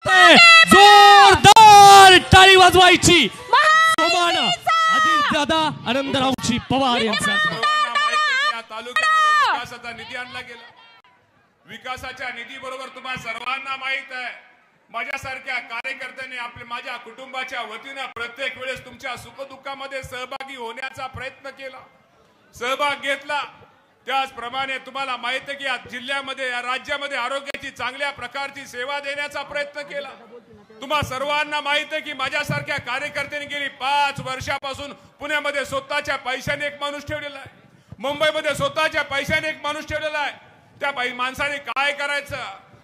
जोरदार टाळी वाजवायची सोमान आदित्यदादा आनंदरावची पवार यांचा तालुक्यामध्ये विकासाचा निधी आणला गेला। विकासाच्या निधी बरोबर तुम्हा सर्वांना माहित आहे, माझ्यासारख्या कार्यकर्त्यांनी आपल्या माझ्या कुटुंबाच्या वतीने प्रत्येक वेळेस तुमच्या सुखदुःखामध्ये सहभागी होण्याचा प्रयत्न केला, सहभाग घेतला। त्याचप्रमाणे तुम्हाला माहित आहे की या जिल्ह्यामध्ये या राज्यामध्ये आरोग्याची चांगल्या प्रकारची सेवा देण्याचा प्रयत्न केला। तुम्हा सर्वांना माहित आहे की माझ्यासारख्या कार्यकर्त्यांनी गेली 5 वर्षापासून पुण्यामध्ये स्वतःच्या पैशाने एक माणूस ठेवलेला आहे, मुंबईमध्ये स्वतःच्या पैशाने एक माणूस ठेवलेला आहे। त्या माणसाने काय करायचं,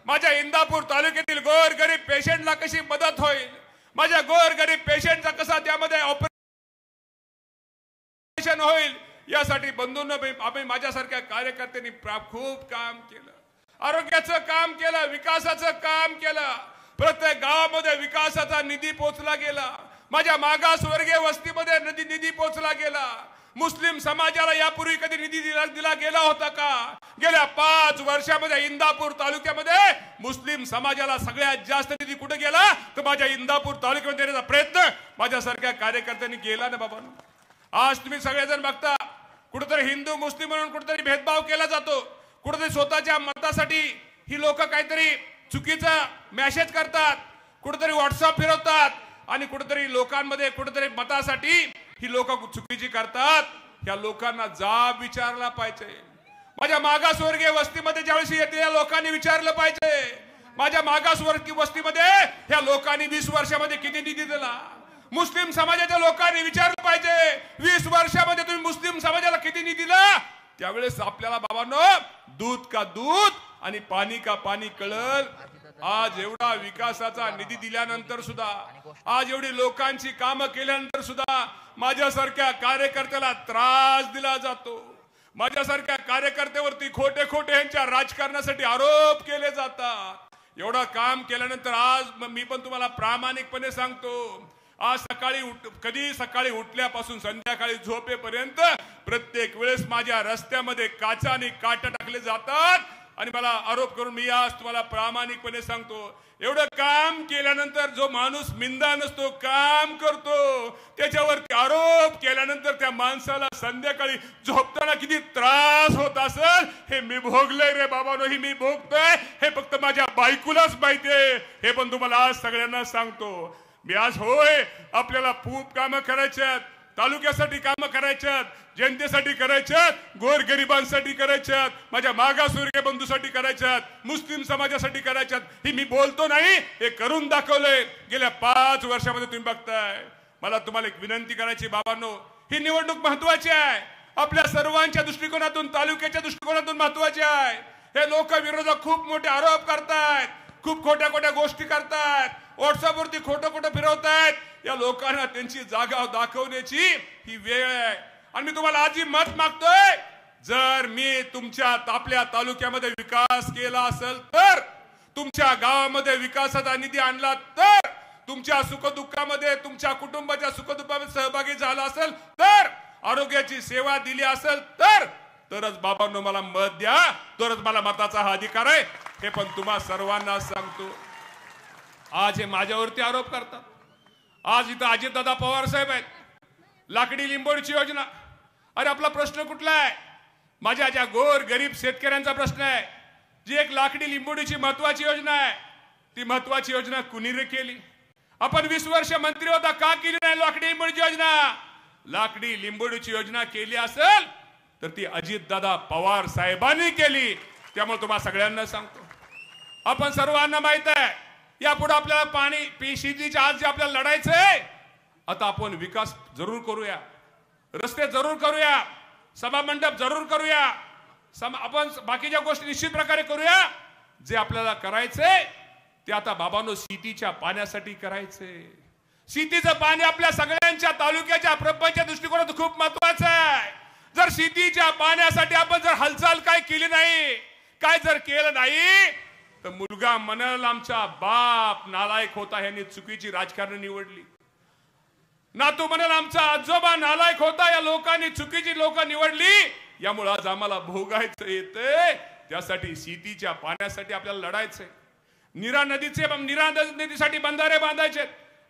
माझ्या इंदापूर तालुक्यातील गोरगरीब पेशंटला कशी मदत होईल, माझ्या गोरगरीब पेशंटचा कसा त्यामध्ये ऑपरेशन होईल, यासाठी बंधूंनो आम्ही माझ्यासारख्या कार्यकर्त्यांनी खूप काम केलं, आरोग्याचं काम केलं, विकासाचं काम केलं। प्रत्येक गावामध्ये विकासाचा निधी पोहोचला गेला, माझ्या मागासवर्गीय वस्तीमध्ये निधी पोहोचला गेला। मुस्लिम समाजाला यापूर्वी कधी निधी दिला गेला होता का? गेल्या 5 वर्षामध्ये इंदापूर तालुक्यामध्ये मुस्लिम समाजाला सगळ्यात जास्त निधी कुठे गेला तर माझ्या इंदापूर तालुक्यामध्ये देण्याचा प्रयत्न माझ्यासारख्या कार्यकर्त्यांनी केला ना बाबांनो। आज तुम्ही सगळेजण बघता कुठेतरी हिंदू मुस्लिम म्हणून कुठेतरी भेदभाव केला जातो, कुठेतरी स्वतःच्या मतासाठी ही लोक काहीतरी चुकीचा मेसेज करतात, कुठेतरी व्हॉट्सअप फिरवतात आणि कुठेतरी लोकांमध्ये कुठेतरी मतासाठी ही लोक चुकीची करतात। या लोकांना जाब विचारला पाहिजे, माझ्या मागासवर्गीय वस्तीमध्ये ज्यावेळेस येत्या लोकांनी विचारलं पाहिजे, माझ्या मागासवर्गीय वस्तीमध्ये ह्या लोकांनी 20 वर्षामध्ये किती निधी दिला, मुस्लिम समाजाच्या लोकांनी विचारलं पाहिजे 20 वर्षामध्ये तुम्ही मुस्लिम समाजाला किती निधी दिला। त्यावेळेस आपल्याला बाबांनो दूध का दूध आणि पाणी का पाणी कळल। आज एवढा विकासाचा निधी दिल्यानंतर सुद्धा, आज एवढी लोकांची कामं केल्यानंतर सुद्धा माझ्यासारख्या कार्यकर्त्याला त्रास दिला जातो, माझ्यासारख्या कार्यकर्त्यावरती खोटे खोटे यांच्या राजकारणासाठी आरोप केले जातात। एवढं काम केल्यानंतर आज मी पण तुम्हाला प्रामाणिकपणे सांगतो, आज सकाळी उठल्यापासून संध्याकाळी झोपेपर्यंत प्रत्येक वेळेस माझ्या रस्त्यामध्ये काचाने काटा टाकले जातात आणि मला आरोप करून मी आज तुम्हाला प्रामाणिकपणे सांगतो, एवढं काम केल्यानंतर जो माणूस मिंदा नसतो काम करतो, त्याच्यावरती आरोप केल्यानंतर त्या माणसाला संध्याकाळी झोपताना किती त्रास होत असेल हे मी भोगलंय रे बाबांनो, ही मी भोगतोय, हे फक्त माझ्या बायकोलाच माहितीये, हे पण तुम्हाला आज सगळ्यांना सांगतो। मी आज होय आपल्याला खूप कामं करायच्यात, तालुक्यासाठी कामं करायच्यात, जनतेसाठी करायच्यात, गोरगरिबांसाठी करायच्यात, माझ्या मागासवर्गीय बंधूसाठी करायच्यात, मुस्लिम समाजासाठी करायच्यात, ही मी बोलतो नाही, हे करून दाखवलंय गेल्या 5 वर्षामध्ये तुम्ही बघताय। मला तुम्हाला एक विनंती करायची बाबांनो, ही निवडणूक महत्वाची आहे, आपल्या सर्वांच्या दृष्टिकोनातून तालुक्याच्या दृष्टिकोनातून महत्वाची आहे। हे लोक विरोधक खूप मोठे आरोप करतायत, खूप खोट्या खोट्या गोष्टी करतायत, व्हॉट्सअपवरती खोटं खोटं फिरवतायत, या लोकांना त्यांची जागा दाखवण्याची ही वेळ आहे। आणि मी तुम्हाला आजही मत मागतोय, जर मी तुमच्या आपल्या तालुक्यामध्ये विकास केला असेल तर, तुमच्या गावामध्ये विकासाचा निधी आणला तर, तुमच्या सुखदुःखामध्ये तुमच्या कुटुंबाच्या सुखदुःखामध्ये सहभागी झाला असेल तर, आरोग्याची सेवा दिली असेल तरच बाबांनो मला मत द्या, तरच मला मताचा हा अधिकार आहे, हे पण तुम्हा सर्वांना सांगतो। आज हे माझ्यावरती आरोप करतात, आज इथं अजितदादा पवार साहेब आहेत, लाकडी लिंबोळीची योजना, अरे आपला प्रश्न कुठला आहे, माझ्या ज्या गोर गरीब शेतकऱ्यांचा प्रश्न आहे, जी एक लाकडी लिंबोळीची महत्वाची योजना आहे, ती महत्वाची योजना कुणी रे केली? आपण 20 वर्ष मंत्री होता का केली नाही लाकडी लिंबोळीची योजना? लाकडी लिंबोळीची योजना केली असेल तर ती अजितदादा पवार साहेबांनी केली। त्यामुळे तुम्हाला सगळ्यांना सांगतो, आपण सर्वांना माहित आहे यापुढे आपल्याला पाणी शेतीच्या आज जे आपल्याला लढायचंय, आता आपण विकास जरूर करूया, रस्ते जरूर करूया, सभा मंडप जरूर करूया, आपण बाकीच्या गोष्टी निश्चित प्रकारे करूया। जे आपल्याला करायचंय ते आता बाबांनो शेतीच्या पाण्यासाठी करायचंय। शेतीचं पाणी आपल्या सगळ्यांच्या तालुक्याच्या प्रपंचाच्या दृष्टिकोनातून खूप महत्वाचं आहे। जर शेतीच्या पाण्यासाठी आपण जर हालचाल काय केली नाही, काय जर केलं नाही तर मुलगा म्हणाल आमचा बाप नालायक होता, ह्यांनी चुकीची राजकारण निवडली, नातू म्हणाल आमचा आजोबा नालायक होता, या लोकांनी चुकीची लोक निवडली, यामुळे आज आम्हाला भोगायचं येतंय। त्यासाठी शेतीच्या पाण्यासाठी आपल्याला लढायचंय। नीरा नदीसाठी बंधारे बांधायचे,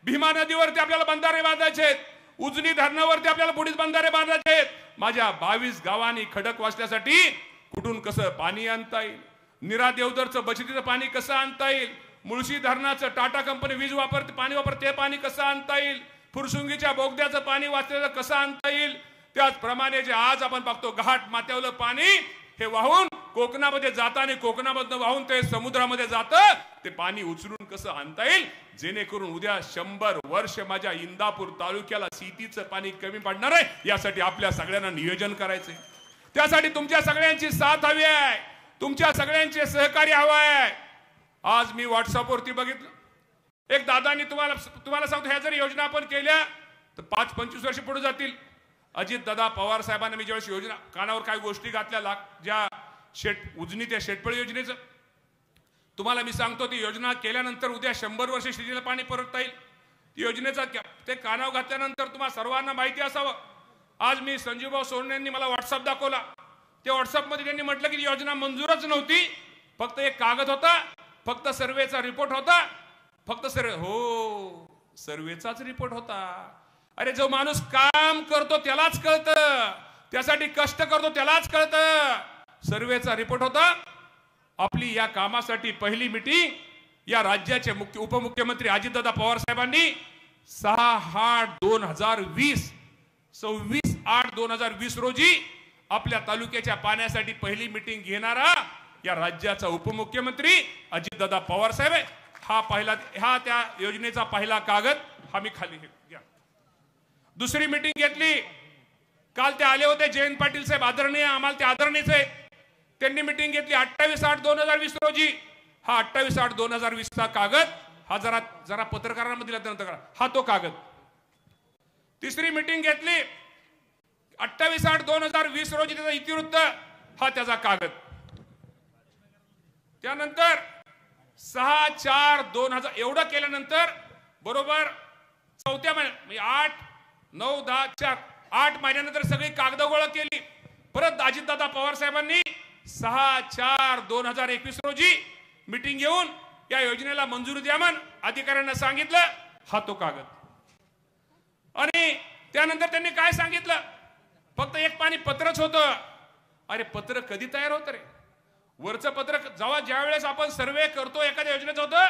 भीमा नदीवरती आपल्याला बंधारे बांधायचे, उजनी धरणावरती आपल्याला पुढील बंधारे बांधायचे। माझ्या 22 गावांनी खडक वाचल्यासाठी कुठून कसं पाणी आणता येईल, नीरा देवधरचं बचतीचं पाणी कसं आणता येईल, मुळशी धरणाचं टाटा कंपनी वीज पाणी वापरते ते पाणी कसं आणता येईल, फुरसुंगीच्या बोगद्याचं पाणी वाचलेलं कसं आणता येईल। त्याचप्रमाणे जे आज आपण बघतो घाट माथ्यावलं पाणी हे वाहून कोकणामध्ये जाताना कोकणामधनं वाहून ते समुद्रामध्ये जातं, ते पाणी उचलून कसं आणता येईल जेणेकरून उद्या 100 वर्ष माझ्या इंदापूर तालुक्याला शेतीचं पाणी कमी पडणार आहे। यासाठी आपल्या सगळ्यांना नियोजन करायचंय, त्यासाठी तुमच्या सगळ्यांची साथ हवी आहे, तुमच्या सगळ्यांचे सहकार्य हवं आहे। आज मी व्हॉट्सअपवरती बघितलं, एक दादांनी तुम्हाला सांगतो, ह्या जर योजना आपण केल्या तर 5-25 वर्ष पुढे जातील। अजित दादा पवार साहेबांनी मी ज्यावेळेस योजना कानावर काही गोष्टी घातल्या, ज्या उजनी त्या शेतपळी योजनेचं तुम्हाला मी सांगतो, ती योजना केल्यानंतर उद्या 100 वर्ष शेतीला पाणी पुरवता येईल। ती योजनेचा ते कानावर घातल्यानंतर तुम्हाला सर्वांना माहिती असावं। आज मी संजीवभाऊ सोनवणे यांनी मला व्हॉट्सअप दाखवला, त्या व्हॉट्सअपमध्ये त्यांनी म्हटलं की योजना मंजूरच नव्हती, फक्त एक कागद होता, फक्त सर्वेचा रिपोर्ट होता, फक्त सर्वेचाच रिपोर्ट होता। अरे जो माणूस काम करतो त्यालाच कळतं, त्यासाठी कष्ट करतो त्यालाच कळतं। सर्वेचा रिपोर्ट होता। आपली या कामासाठी पहिली मीटिंग या राज्याचे उपमुख्यमंत्री अजितदादा पवार साहेबांनी 26/8/2020 रोजी आपल्या तालुक्याच्या पाण्यासाठी पहिली मीटिंग घेणारा या राज्याचा उपमुख्यमंत्री अजितदादा पवार साहेब आहे। हा त्या योजनेचा पहिला कागद हा मी खाली घ्या। दुसरी मीटिंग घेतली काल, ते आले होते जयंत पाटील साहेब, आदरणीय, आम्हाला ते आदरणीय आहे, त्यांनी मीटिंग घेतली 28/8/2020 रोजी। हा 28/8/2020 चा कागद हा जरा पत्रकारांना दिला त्यानंतर हा तो कागद। तिसरी मीटिंग घेतली 28/8/2020 रोजी, त्याचा इतिवृत्त हा त्याचा कागद। त्यानंतर 6/4/2000 एवढं केल्यानंतर बरोबर चौथ्या महिन्यात 8, 9, 10, 4 8 महिन्यानंतर सगळी कागद गोळा केली। परत अजितदादा पवार साहेबांनी 6/4/2021 रोजी मीटिंग घेऊन या योजनेला मंजुरी द्या म्हणून अधिकाऱ्यांना सांगितलं, हा तो कागद। आणि त्यानंतर त्यांनी काय सांगितलं, फक्त एक पाणी पत्रच होतं। अरे पत्र कधी तयार होतं रे, वरचं पत्र ज्या वेळेस आपण सर्वे करतो एखाद्या योजनेचं होतं,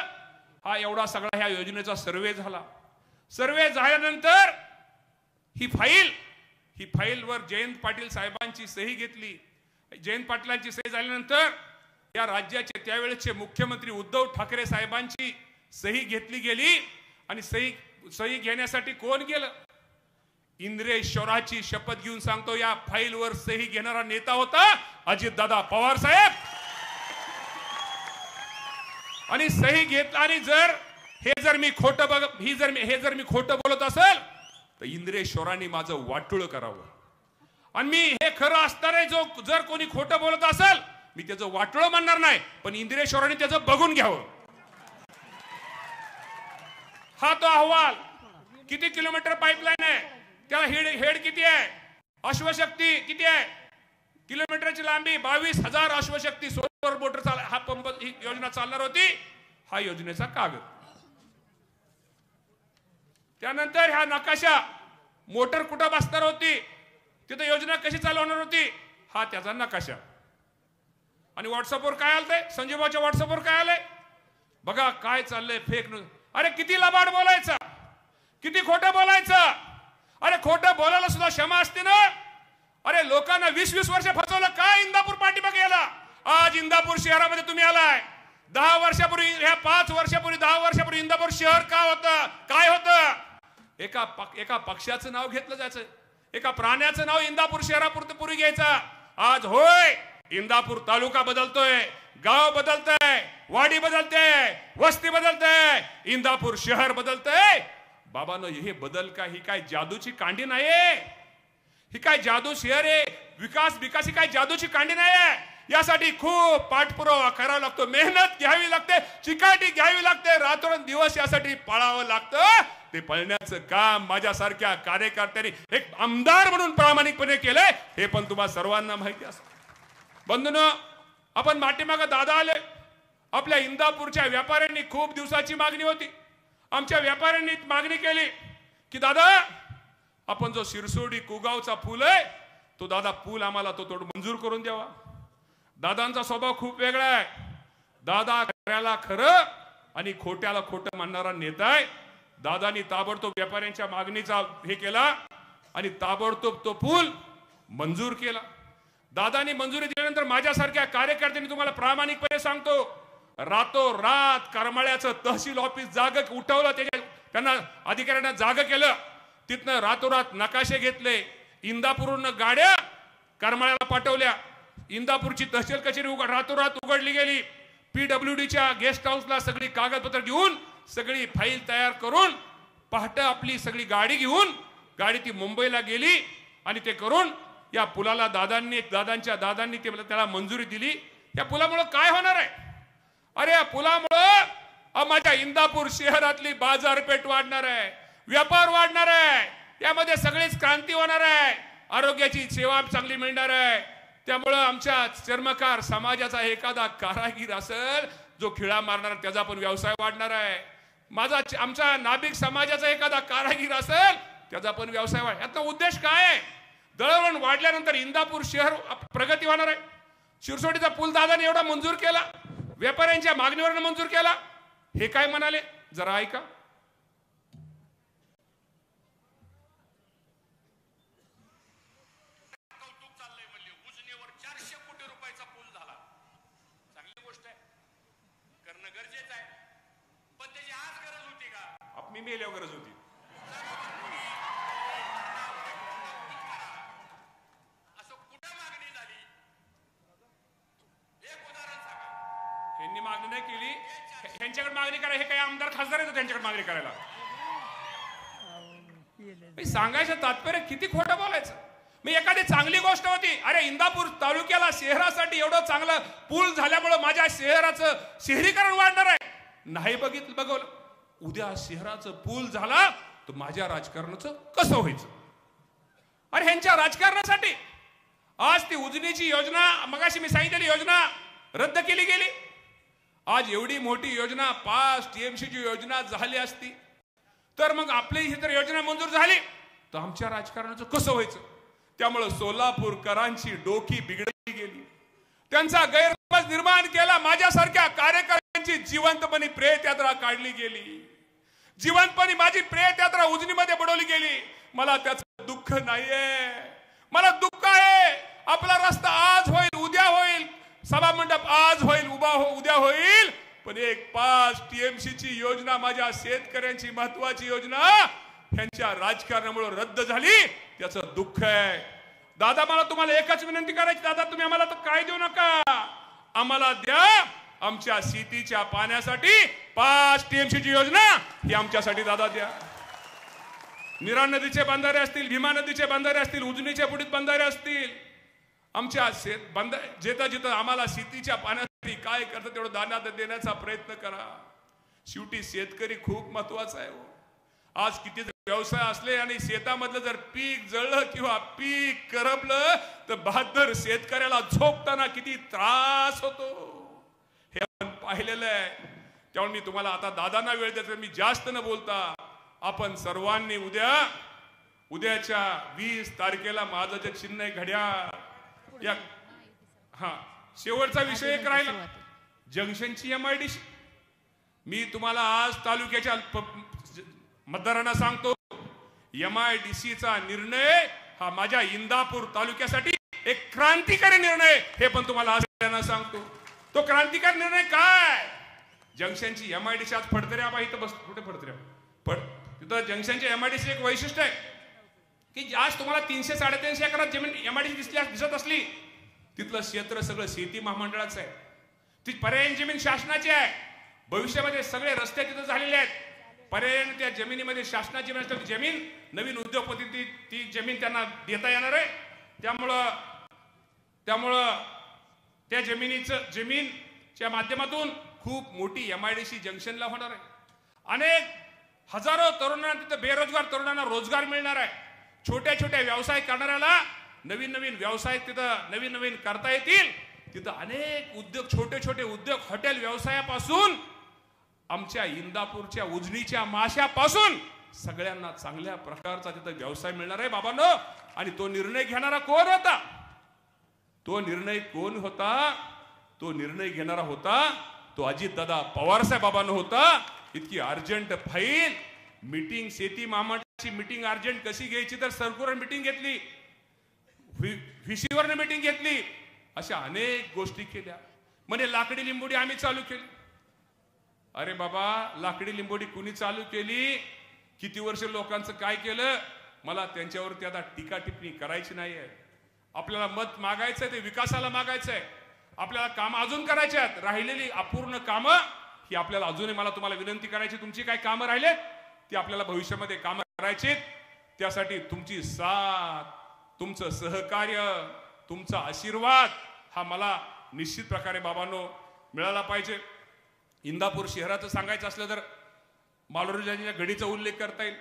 हा एवढा सगळा ह्या योजनेचा सर्वे झाला। सर्वे झाल्यानंतर ही फाईल वर जयंत पाटील साहेबांची सही घेतली। जयंत पाटलांची सही झाल्यानंतर या राज्याचे त्यावेळेचे मुख्यमंत्री उद्धव ठाकरे साहेबांची सही घेतली गेली। आणि सही घेण्यासाठी कोण गेलं, इंद्रेश्वराची शपथ घेऊन सांगतो, या फाईलवर सही घेणारा नेता होता अजितदादा पवार साहेब। आणि सही घेतला, आणि जर मी खोटं बोलत असेल तर इंद्रेश्वरांनी माझं वाटोळं करावं, आणि मी हे खरं असणारे जर कोणी खोटं बोलत असेल मी त्याचं वाटोळं म्हणणार नाही, पण इंद्रेश्वरांनी त्याचं बघून घ्यावं। हा तो अहवाल, किती किलोमीटर पाईपलाईन आहे, त्याला हेड किती आहे, अश्वशक्ती किती आहे, किलोमीटरची लांबी 22,000 अश्वशक्ती, सोलर मोटर हा पंप, ही योजना चालणार होती। हा योजनेचा कागद। त्यानंतर हा नकाशा, मोटर कुठं बसणार होती, तिथं योजना कशी चालवणार होती, हा त्याचा नकाशा। आणि व्हॉट्सअपवर काय आलंय, संजीवभाऊच्या व्हॉट्सअपवर काय आलंय बघा, काय चाललंय फेक न्यूज। अरे किती लबाड बोलायचं, किती खोटं बोलायचं, अरे खोटं बोलायला सुद्धा क्षमा असते ना। अरे लोकांना 20-20 वर्ष फसवलं, काय इंदापूर पाठीमागे गेला, आज इंदापूर शहरामध्ये तुम्ही आलाय। 10 वर्षापूर्वी, ह्या 5 वर्षापूर्वी, 10 वर्षापूर्वी इंदापूर शहर का होतं, काय होतं, एका पक्षाचं नाव घेतलं जायचं, एका प्राण्याचं नाव इंदापूर शहरापुरतं पूर्वी घ्यायचं। आज होय, इंदापूर तालुका बदलतोय, गाव बदलतंय, वाडी बदलते, वस्ती बदलते, इंदापूर शहर बदलतंय। बाबांनो, हे बदल काय, ही काय जादूची कांडी नाहीये, ही काय जादू शहर आहे, विकास ही काय जादूची कांडी नाहीये। यासाठी खूप पाठपुरावा करावा लागतो, मेहनत घ्यावी लागते, चिकाटी घ्यावी लागते, रात्रंदिवस यासाठी पळावं लागतं। ते पळण्याचं काम माझ्यासारख्या कार्यकर्त्यांनी एक आमदार म्हणून प्रामाणिकपणे केलंय, हे पण तुम्हाला सर्वांना माहिती असतं। बंधूंनो, आपण पाठीमागे दादा आले, आपल्या इंदापूरच्या व्यापाऱ्यांनी खूप दिवसाची मागणी होती. आमच्या व्यापाऱ्यांनी मागणी केली की दादा आपण जो शिरसोडी कुगावचा पूल आहे तो दादा पूल आम्हाला तो मंजूर करून द्यावा. दादांचा स्वभाव खूप वेगळा आहे. दादा खऱ्याला खरं आणि खोट्याला खोटं मानणारा नेता आहे. दादानी ताबडतोब व्यापाऱ्यांच्या मागणीचा हे केला आणि ताबडतोब तो पूल मंजूर केला. दादानी मंजुरी दिल्यानंतर माझ्यासारख्या कार्यकर्त्यांनी तुम्हाला प्रामाणिकपणे सांगतो रातोरात करमाळ्याचं तहसील ऑफिस जाग उठवलं. त्यांना अधिकाऱ्यांना जाग केलं. तिथनं रातोरात नकाशे घेतले. इंदापूरहून गाड्या करमाळ्याला पाठवल्या. इंदापूरची तहसील कचेरी रातोरात उघडली गेली. PWDच्या गेस्ट हाऊसला सगळी कागदपत्र घेऊन सगळी फाईल तयार करून पहाटे आपली सगळी गाडी घेऊन गाडी ती मुंबईला गेली आणि ते करून या पुलाला दादांच्या दादांनी त्याला मंजुरी दिली. या पुलामुळे काय होणार आहे? अरे या पुलामुळे माझ्या इंदापूर शहरातली बाजारपेठ वाढणार आहे, व्यापार वाढणार आहे, यामध्ये सगळीच क्रांती होणार आहे, आरोग्याची सेवा चांगली मिळणार आहे. त्यामुळे आमच्या चर्मकार समाजाचा एखादा कारागीर असेल जो खिळा मारणार त्याचा पण व्यवसाय वाढणार आहे. आमचा नाभिक समाजाचा एखादा कारागीर असेल त्याचा पण व्यवसाय वाढ. याचा उद्देश काय आहे? दळणवळण वाढल्यानंतर इंदापूर शहर प्रगती होणार आहे. शिरसोडीचा पूल दादाने एवढा मंजूर केला, व्यापाऱ्यांच्या मागणीवर मंजूर केला. हे काय म्हणाले जरा ऐका. मी मेल्यावर गरज होती. असं कुठं मागणी झाली? एक उदाहरण सांगा. यांनी मागणी नाही केली, यांच्याकडे मागणी करा. हे काही आमदार खासदार येतो त्यांच्याकडे मागणी करायला. सांगायचं तात्पर्य किती खोटं बोलायचं. मी एखादी चांगली गोष्ट होती, अरे इंदापूर तालुक्याला शहरासाठी एवढं चांगलं पूल झाल्यामुळे माझ्या शहराचं शहरीकरण वाढणार आहे. नाही बघवलं. उद्या शहराचं पूल झाला तर माझ्या राजकारणाचं कसं व्हायचं? अरे ह्यांच्या राजकारणासाठी आज ती उजनीची योजना, मगाशी मी सांगितलेली योजना रद्द केली गेली. आज एवढी मोठी योजना 5 TMC ची योजना झाली असती तर मग आपली ही जर योजना मंजूर झाली तर आमच्या राजकारणाचं कसं व्हायचं? त्यामुळे सोलापूरकरांची डोकी बिघडली गेली, त्यांचा गैरसमज निर्माण केला. माझ्यासारख्या कार्यकर्त्यांची जिवंतपणे प्रेत यात्रा काढली गेली. जिवंतपणे माझी प्रेत यात्रा उजनीमध्ये बुडवली गेली. मला त्याचं दुःख नाहीये, मला दुःख आहे. आपला रस्ता आज होईल, उद्या होईल, सभा मंडप आज होईल, उद्या होईल, पण एक 5 TMC ची योजना माझ्या शेतकऱ्यांची महत्वाची योजना ह्यांच्या राजकारणामुळे रद्द झाली. त्याचं दुःख आहे. दादा मला तुम्हाला एकच विनंती करायची, दादा तुम्ही आम्हाला तर काय देऊ नका, आम्हाला द्या आमच्या शेतीच्या पाण्यासाठी 5 TMC ची योजना ही आमच्यासाठी दादा द्या. नीरा नदीचे बंधारे असतील, भीमा नदीचे बंधारे असतील, उजनीच्या पुढील बंधारे असतील, आमच्या जिथं आम्हाला शेतीच्या पाण्यासाठी काय करतं तेवढं दाना देण्याचा प्रयत्न करा. शेवटी शेतकरी खूप महत्वाचा आहे. आज किती व्यवसाय असले आणि शेतामधलं जर पीक जळलं किंवा पीक करपलं तर बहादर शेतकऱ्याला झोपताना किती त्रास होतो हे आपण पाहिलेलं आहे. त्यामुळे मी तुम्हाला आता दादांना वेळ देतो, मी जास्त न बोलता आपण सर्वांनी उद्याच्या 20 तारखेला माझं जे चिन्ह आहे घड्याळ, या शेवटचा विषय एक राहिला जंक्शनची MIDC. मी तुम्हाला आज तालुक्याच्या मतदारांना सांगतो MIDCचा निर्णय हा माझ्या इंदापूर तालुक्यासाठी एक क्रांतिकारी निर्णय, हे पण तुम्हाला आज सांगतो. तो क्रांतिकारी निर्णय काय? जंक्शनची MIDC आज फडतऱ्या इथं बस कुठे फडतऱ्या तिथं जंक्शनची MIDC एक वैशिष्ट्य आहे की आज तुम्हाला 300-350 एकरात जमीन MIDC दिसत असली तिथलं क्षेत्र सगळं शेती महामंडळाचं आहे. ती पर्यायी जमीन शासनाची आहे. भविष्यामध्ये सगळे रस्ते तिथं झालेले आहेत. पर्यायाने त्या जमिनीमध्ये शासनाची जमीन नवीन उद्योगपती ती जमीन त्यांना देता येणार आहे. त्यामुळं त्या जमीनच्या माध्यमातून खूप मोठी MIDC जंक्शनला होणार आहे. अनेक हजारो तरुणांना तिथं बेरोजगार तरुणांना रोजगार मिळणार आहे. छोट्या छोट्या व्यवसाय करणाऱ्याला नवीन व्यवसाय तिथं नवीन करता येतील. तिथं अनेक उद्योग, छोटे छोटे उद्योग, हॉटेल व्यवसायापासून आमच्या इंदापूरच्या उजनीच्या माशापासून सगळ्यांना चांगल्या प्रकारचा तिथं व्यवसाय मिळणार आहे बाबांनो. आणि तो निर्णय घेणारा कोण होता? तो निर्णय कोण होता? तो निर्णय घेणारा होता तो अजितदादा पवार साहेब बाबांनो होता. इतकी अर्जंट फाईल मीटिंग, शेती मामाची मीटिंग अर्जंट कशी घ्यायची तर सर्क्युलर मीटिंग घेतली, व्हीसीवर मीटिंग घेतली, अशा अनेक गोष्टी केल्या. म्हणे लाकडी लिंबोडी आम्ही चालू केली. अरे बाबा, लाकडी लिंबोडी कुणी चालू केली? किती वर्ष लोकांचं काय केलं? मला त्यांच्यावरती आता टीका टिप्पणी करायची नाहीये. आपल्याला मत मागायचंय ते विकासाला मागायचंय. आपल्याला काम अजून करायचे आहेत. राहिलेली अपूर्ण कामं ही आपल्याला अजूनही, मला तुम्हाला विनंती करायची, तुमची काय कामं राहिले ती आपल्याला भविष्यामध्ये कामं करायची. त्यासाठी तुमची साथ, तुमचं सहकार्य, तुमचा आशीर्वाद हा मला निश्चित प्रकारे बाबांनो मिळाला पाहिजे. इंदापूर शहराचं सांगायचं असलं तर मालोरीच्या गडीचा उल्लेख करता येईल.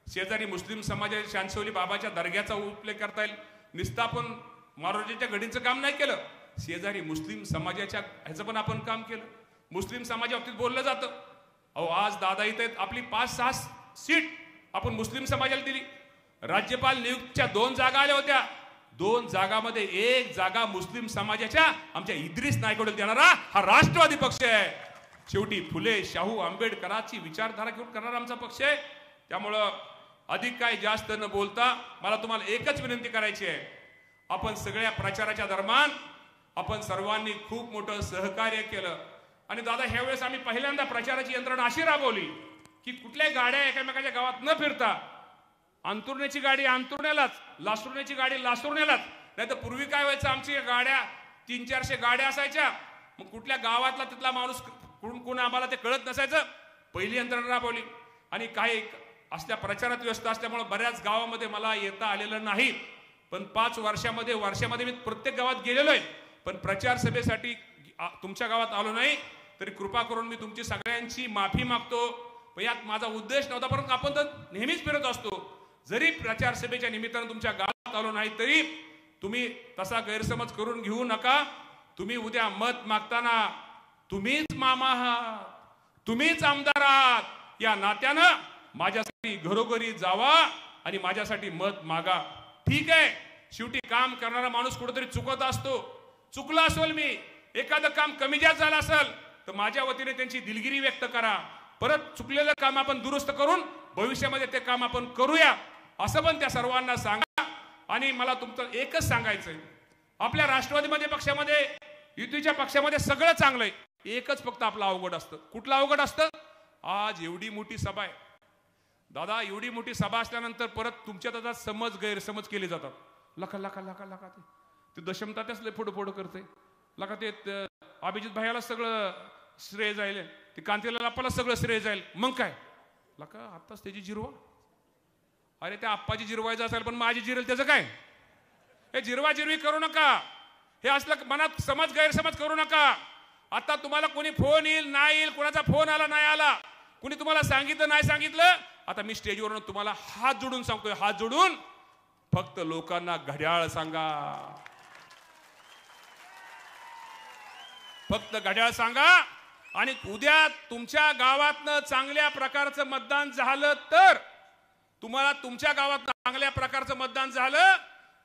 शेजारी मुस्लिम समाजाच्या शांतशौली बाबाच्या दर्ग्याचा उल्लेख करता येईल. नुसतं आपण मालोरीच्या गडीचं काम नाही केलं, शेजारी मुस्लिम समाजाच्या ह्याचं पण आपण काम केलं. मुस्लिम समाजाबाबतीत बोललं जातं. अहो, आज दादा इथे आपली 5-6 सीट आपण मुस्लिम समाजाला दिली. राज्यपाल नियुक्तीच्या 2 जागा आल्या होत्या. 2 जागामध्ये 1 जागा मुस्लिम समाजाच्या आमच्या इद्रिस नायकवडीला देणारा हा राष्ट्रवादी पक्ष आहे. शेवटी फुले शाहू आंबेडकरांची विचारधारा घेऊन करणारा आमचा पक्ष आहे. त्यामुळं अधिक काय जास्त न बोलता मला तुम्हाला एकच विनंती करायची आहे. आपण सगळ्या प्रचाराच्या दरम्यान आपण सर्वांनी खूप मोठं सहकार्य केलं. आणि दादा, ह्यावेळेस आम्ही पहिल्यांदा प्रचाराची यंत्रणा अशी राबवली की कुठल्याही गाड्या एकमेकाच्या गावात न फिरता, अंतुर्ण्याची गाडी अंतुर्ण्यालाच, लासुर्ण्याची गाडी लासुर्ण्यालाच. नाही तर पूर्वी काय व्हायचं, आमची गाड्या 300-400 गाड्या असायच्या. मग कुठल्या गावातला तिथला माणूस कोण आम्हाला ते कळत नसायचं. पहिली यंत्रणा राबवली. आणि काही असल्या प्रचारात व्यस्त असल्यामुळे बऱ्याच गावामध्ये मला येता आलेलं नाही. पण 5 वर्षामध्ये मी प्रत्येक गावात गेलेलो आहे. पण प्रचार सभेसाठी तुमच्या गावात आलो नाही. तरी कृपा करून मी तुमची सगळ्यांची माफी मागतो. यात माझा उद्देश नव्हता, परंतु आपण तर नेहमीच फिरत असतो. जरी प्रचार सभेच्या निमित्तानं तुमच्या गावात आलो नाही तरी तुम्ही तसा गैरसमज करून घेऊ नका. तुम्ही उद्या मत मागताना तुम्हीच मामा आहात, तुम्हीच आमदार आहात, या नात्यानं माझ्यासाठी घरोघरी जावा आणि माझ्यासाठी मत मागा. ठीक आहे, शेवटी काम करणारा माणूस कुठेतरी चुकत असतो. चुकला असेल मी, एखादं काम कमी जास्त झालं असेल तर माझ्या वतीने त्यांची दिलगिरी व्यक्त करा. परत चुकलेलं काम आपण दुरुस्त करून भविष्यामध्ये ते काम आपण करूया असं पण त्या सर्वांना सांगा. आणि मला तुमचं एकच सांगायचंय, आपल्या राष्ट्रवादीमध्ये पक्षामध्ये, युतीच्या पक्षामध्ये सगळं चांगलंय. एकच फक्त आपलं अवघड असतं. कुठलं अवघड असतं? आज एवढी मोठी सभा आहे दादा. एवढी मोठी सभा असल्यानंतर परत तुमच्या दादा समज गैरसमज केले जातात. लका ते दशमतात्याच फोडो करते. लका ते अभिजित भाईला सगळं श्रेय जाईल, ते कांतीला आप्पाला सगळं श्रेय जाईल. मग काय लका आत्ताच त्याची जिरवा. अरे त्या आप्पाची जिरवायचं असेल पण माझी जिरेल त्याचं काय? हे जिरवा जिरवी करू नका. हे असलं मनात समज गैरसमज करू नका. आता तुम्हाला कोणी फोन येईल नाही येईल, कोणाचा फोन आला नाही आला, कोणी तुम्हाला सांगितलं नाही सांगितलं, आता मी स्टेजवरून तुम्हाला हात जोडून सांगतोय, हात जोडून फक्त लोकांना घड्याळ सांगा. फक्त घड्याळ सांगा. आणि उद्या तुमच्या गावातनं चांगल्या प्रकारचं मतदान झालं तर, तुम्हाला तुमच्या गावात चांगल्या प्रकारचं मतदान झालं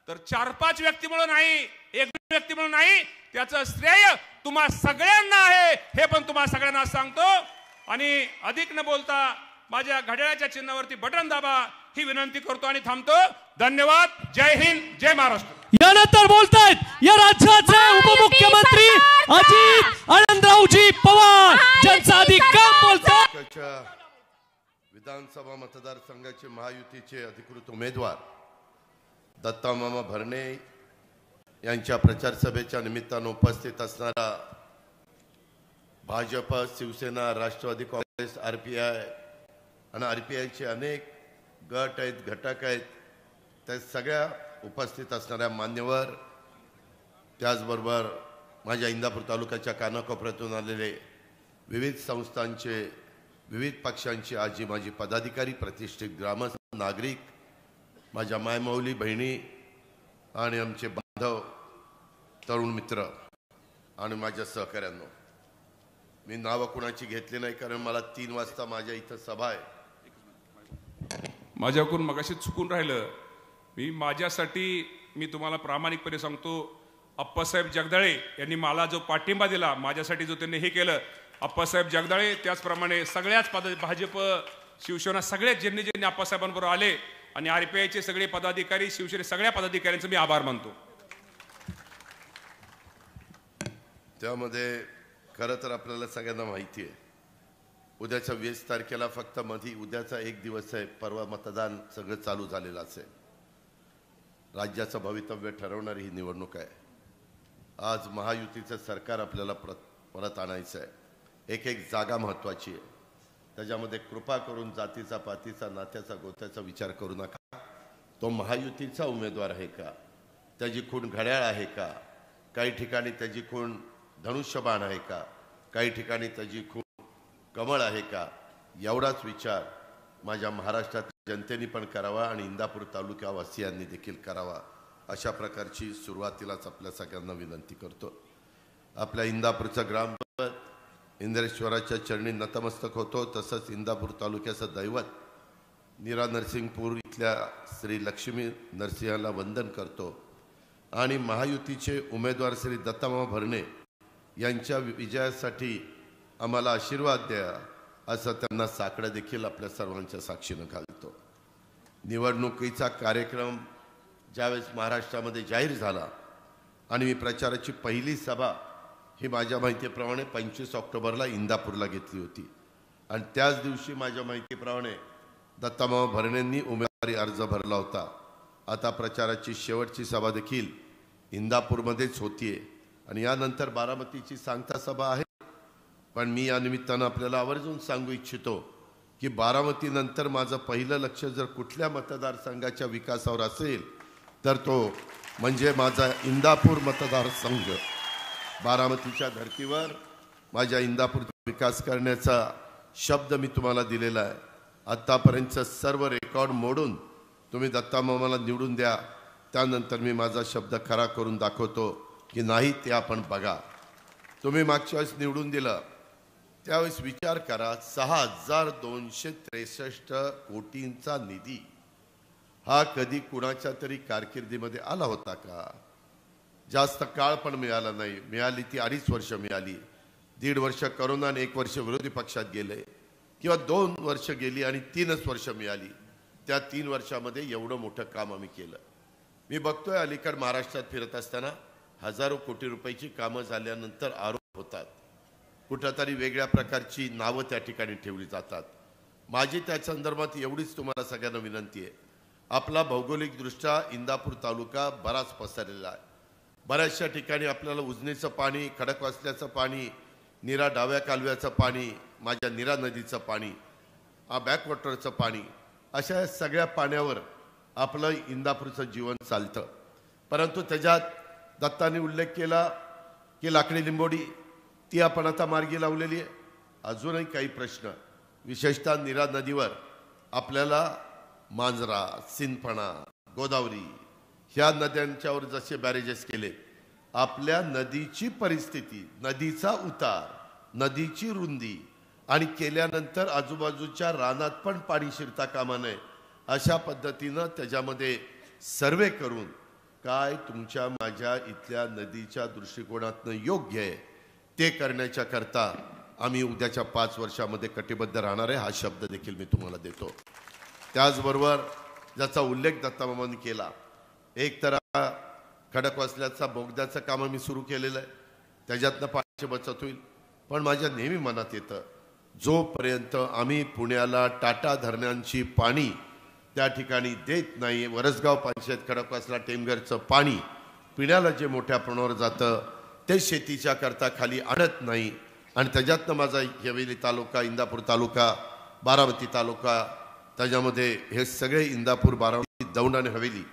तर 4-5 व्यक्तीमुळे नाही, एक व्यक्तीमुळे नाही, त्याचं श्रेय तुम्हा सगळ्यांना आहे. हे पण तुम्हा सगळ्यांना सांगतो. आणि अधिक न बोलता माझ्या घड्याळाच्या चिन्हावरती बटन दाबा ही विनंती करतो आणि थांबतो. धन्यवाद. जय हिंद, जय महाराष्ट्र. यानंतर बोलतायत या राज्याचे उपमुख्यमंत्री अजित आनंदरावजी पवार, ज्यांचा अधिक काम बोलतात. विधानसभा मतदारसंघाचे महायुतीचे अधिकृत उमेदवार दत्ता मामा भरणे यांच्या प्रचार सभेच्या निमित्तानं उपस्थित असणारा भाजप, शिवसेना, राष्ट्रवादी काँग्रेस, RPI आणि RPIचे अनेक गट आहेत, घटक आहेत, त्या सगळ्या उपस्थित असणाऱ्या मान्यवर, त्याचबरोबर माझ्या इंदापूर तालुक्याच्या कानाकोपऱ्यातून आलेले विविध संस्थांचे, विविध पक्षांचे आजी माजी पदाधिकारी, प्रतिष्ठित ग्रामस्थ, नागरिक, माझ्या मायमौली बहिणी आणि आमचे बांधव, तरुण मित्र, आणि माझ्या सहकाऱ्यांनो, मी नावं कुणाची घेतली नाही, कारण मला 3 वाजता माझ्या इथं सभा आहे. माझ्याकडून मगाशी चुकून राहिलं. मी तुम्हाला प्रामाणिकपणे सांगतो, अप्पासाहेब जगदाळे यांनी मला जो पाठिंबा दिला, माझ्यासाठी जो त्यांनी हे केलं, अप्पासाहेब जगदाळे, त्याचप्रमाणे सगळ्याच भाजप, शिवसेना, सगळ्याच ज्यांनी अप्पासाहेबांबरोबर आले आणि आरपीआयचे सगळे पदाधिकारी, शिवसेने सगळ्या पदाधिकाऱ्यांचं मी आभार मानतो. त्यामध्ये खरं तर आपल्याला सगळ्यांना माहिती आहे, उद्याच्या 20 तारखेला फक्त उद्याचा एक दिवस आहे, परवा मतदान सगळं चालू झालेलं असेल. राज्याचं भवितव्य ठरवणारी ही निवडणूक आहे. आज महायुतीचं सरकार आपल्याला परत आणायचं आहे. एक एक जागा महत्त्वाची आहे. त्याच्यामध्ये कृपा करून जातीचा, पातीचा, नात्याचा, गोत्याचा विचार करू नका. तो महायुतीचा उमेदवार आहे का, त्याची खूण घड्याळ आहे का, काही ठिकाणी त्याची खूण धनुष्यबाण आहे का, काही ठिकाणी त्याची खूण कमळ आहे का, एवढाच विचार माझ्या महाराष्ट्रात जनतेने पण करावा आणि इंदापूर तालुक्यावासियांनी देखील करावा. अशा प्रकारची सुरुवातीलाच आपल्या सगळ्यांना विनंती करतो. आपल्या इंदापूरचं ग्रामदैवत इंद्रेश्वराच्या चरणी नतमस्तक होतो. तसंच इंदापूर तालुक्याचं दैवत नीरा नरसिंगपूर इथल्या श्री लक्ष्मी नरसिंहाला वंदन करतो आणि महायुतीचे उमेदवार श्री दत्तामामा भरणे यांच्या विजयासाठी आम्हाला आशीर्वाद द्या असं त्यांना साकडं देखील आपल्या सर्वांच्या साक्षीनं घालतो. निवडणुकीचा कार्यक्रम ज्यावेळेस महाराष्ट्रामध्ये जाहीर झाला आणि मी प्रचाराची पहिली सभा ही माझ्या माहितीप्रमाणे 25 ऑक्टोबरला इंदापूरला घेतली होती आणि त्याच दिवशी माझ्या माहितीप्रमाणे दत्तामामा भरणेंनी उमेदवारी अर्ज भरला होता. आता प्रचाराची शेवटची सभा देखील इंदापूरमध्येच होतीये आणि यानंतर बारामतीची सांगता सभा आहे. पण मी या निमित्तानं आपल्याला आवर्जून सांगू इच्छितो की बारामतीनंतर माझं पहिलं लक्ष जर कुठल्या मतदारसंघाच्या विकासावर असेल तर तो म्हणजे माझा इंदापूर मतदारसंघ. बारामतीच्या धर्तीवर माझ्या इंदापूरचा विकास करण्याचा शब्द मी तुम्हाला दिलेला आहे. आत्तापर्यंतचं सर्व रेकॉर्ड मोडून तुम्ही दत्तामामाला निवडून द्या, त्यानंतर मी माझा शब्द खरा करून दाखवतो की नाही ते आपण बघा. तुम्ही मागच्या वेळेस निवडून दिलं त्यावेळेस विचार करा, 6,263 कोटींचा निधी हा कधी कुणाच्या तरी कारकिर्दीमध्ये आला होता का? जास्त काळ पण मिळाला नाही. मिळाली ती 2.5 वर्ष मिळाली. 1.5 वर्ष करोना आणि 1 वर्ष विरोधी पक्षात गेले, किंवा 2 वर्ष गेली आणि 3च वर्ष मिळाली. त्या 3 वर्षामध्ये एवढं मोठं काम आम्ही केलं. मी बघतोय अलीकडे महाराष्ट्रात फिरत असताना हजारो कोटी रुपयाची कामं झाल्यानंतर आरोप होतात, कुठंतरी वेगळ्या प्रकारची नावं त्या ठिकाणी ठेवली जातात. माझी त्या संदर्भात एवढीच तुम्हाला सगळ्यांना विनंती आहे. आपला भौगोलिकदृष्ट्या इंदापूर तालुका बराच पसरलेला आहे. बऱ्याचशा ठिकाणी आपल्याला उजनीचं पाणी, खडकवासल्याचं पाणी, नीरा डाव्या कालव्याचं पाणी, माझ्या नीरा नदीचं पाणी, बॅकवॉटरचं पाणी, अशा सगळ्या पाण्यावर आपलं इंदापूरचं जीवन चालतं. परंतु त्याच्यात दत्ताने उल्लेख केला की लाकडी लिंबोडी ती आपण आता मार्गी लावलेली आहे. अजूनही काही प्रश्न, विशेषतः नीरा नदीवर आपल्याला मांजरा, सिंदफणा, गोदावरी ह्या नद्यांच्यावर जसे बॅरेजेस केले, आपल्या नदीची परिस्थिती, नदीचा उतार, नदीची रुंदी आणि केल्यानंतर आजूबाजूच्या रानात पण पाणी शिरता कामा नये अशा पद्धतीनं त्याच्यामध्ये सर्वे करून काय तुमच्या माझ्या इथल्या नदीच्या दृष्टिकोनातनं योग्य आहे ते करण्याच्या करता आम्ही उद्याच्या 5 वर्षामध्ये कटिबद्ध राहणार आहे, हा शब्द देखील मी तुम्हाला देतो. त्याचबरोबर ज्याचा उल्लेख दत्तामामांनी केला, एक तर खडकवासल्याचा बोगद्याचं काम आम्ही सुरू केलेलं आहे, त्याच्यातनं पाण्याची बचत होईल. पण माझ्या नेहमी मनात येतं, जोपर्यंत आम्ही पुण्याला टाटा धरणांची पाणी त्या ठिकाणी देत नाही, वरसगाव पंचायत, खडकवासला, टेमघरचं पाणी पिण्याला जे मोठ्या प्रमाणावर जातं ते शेतीच्या करता खाली आणत नाही आणि त्याच्यातनं माझा हवेली तालुका, इंदापूर तालुका, बारामती तालुका, त्याच्यामध्ये हे सगळे इंदापूर, बारामती, दौंड आणि हवेली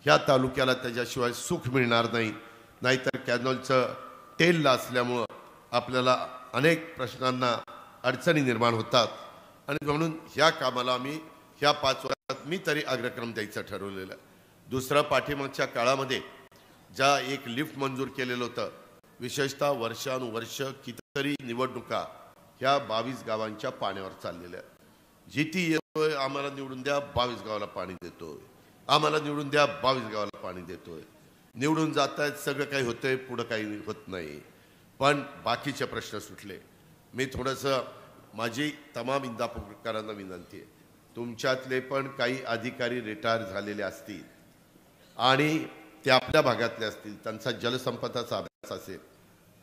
ह्या तालुक्याला त्याच्याशिवाय सुख मिळणार नाही. नाहीतर कॅनॉलचं टेलला असल्यामुळं आपल्याला अनेक प्रश्नांना अडचणी निर्माण होतात आणि म्हणून ह्या कामाला आम्ही ह्या 5 वर्षात मी तरी अग्रक्रम द्यायचं ठरवलेलं आहे. दुसरं, पाठीमागच्या काळामध्ये ज्या एक लिफ्ट मंजूर केलेलं होतं विशेषतः वर्षानुवर्ष कितीतरी निवडणुका ह्या 22 गावांच्या पाण्यावर चाललेल्या. जिथे येतोय आम्हाला निवडून द्या, 22 गावाला पाणी देतोय, आम्हाला निवडून द्या, 22 गावाला पाणी देतोय. निवडून जात आहेत, सगळं काही होतंय, पुढं काही होत नाही. पण बाकीचे प्रश्न सुटले. मी थोडंसं माझी तमाम इंदापूरकरांना विनंती आहे, तुमच्यातले पण काही अधिकारी रिटायर झालेले असतील आणि ते आपल्या भागातले असतील, त्यांचा जलसंपदाचा अभ्यास असेल,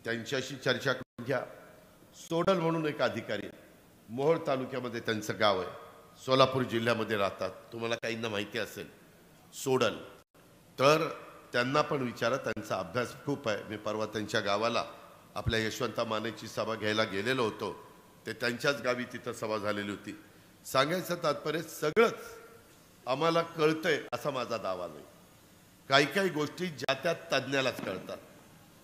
त्यांच्याशी चर्चा करून घ्या. सोडल म्हणून एक अधिकारी, मोहोळ तालुक्यामध्ये त्यांचं गाव आहे, सोलापूर जिल्ह्यामध्ये राहतात, तुम्हाला काहींना माहिती असेल सोडल, तर त्यांना पण विचारा, त्यांचा अभ्यास खूप आहे. मी परवा त्यांच्या गावाला आपल्या यशवंत मानेची सभा घ्यायला गेलेलो होतो, ते त्यांच्याच गावी तिथं सभा झालेली होती. सांगायचं तात्पर्य सगळंच आम्हाला कळतंय असा माझा दावा नाही. काही काही गोष्टी ज्या त्या तज्ज्ञालाच कळतात,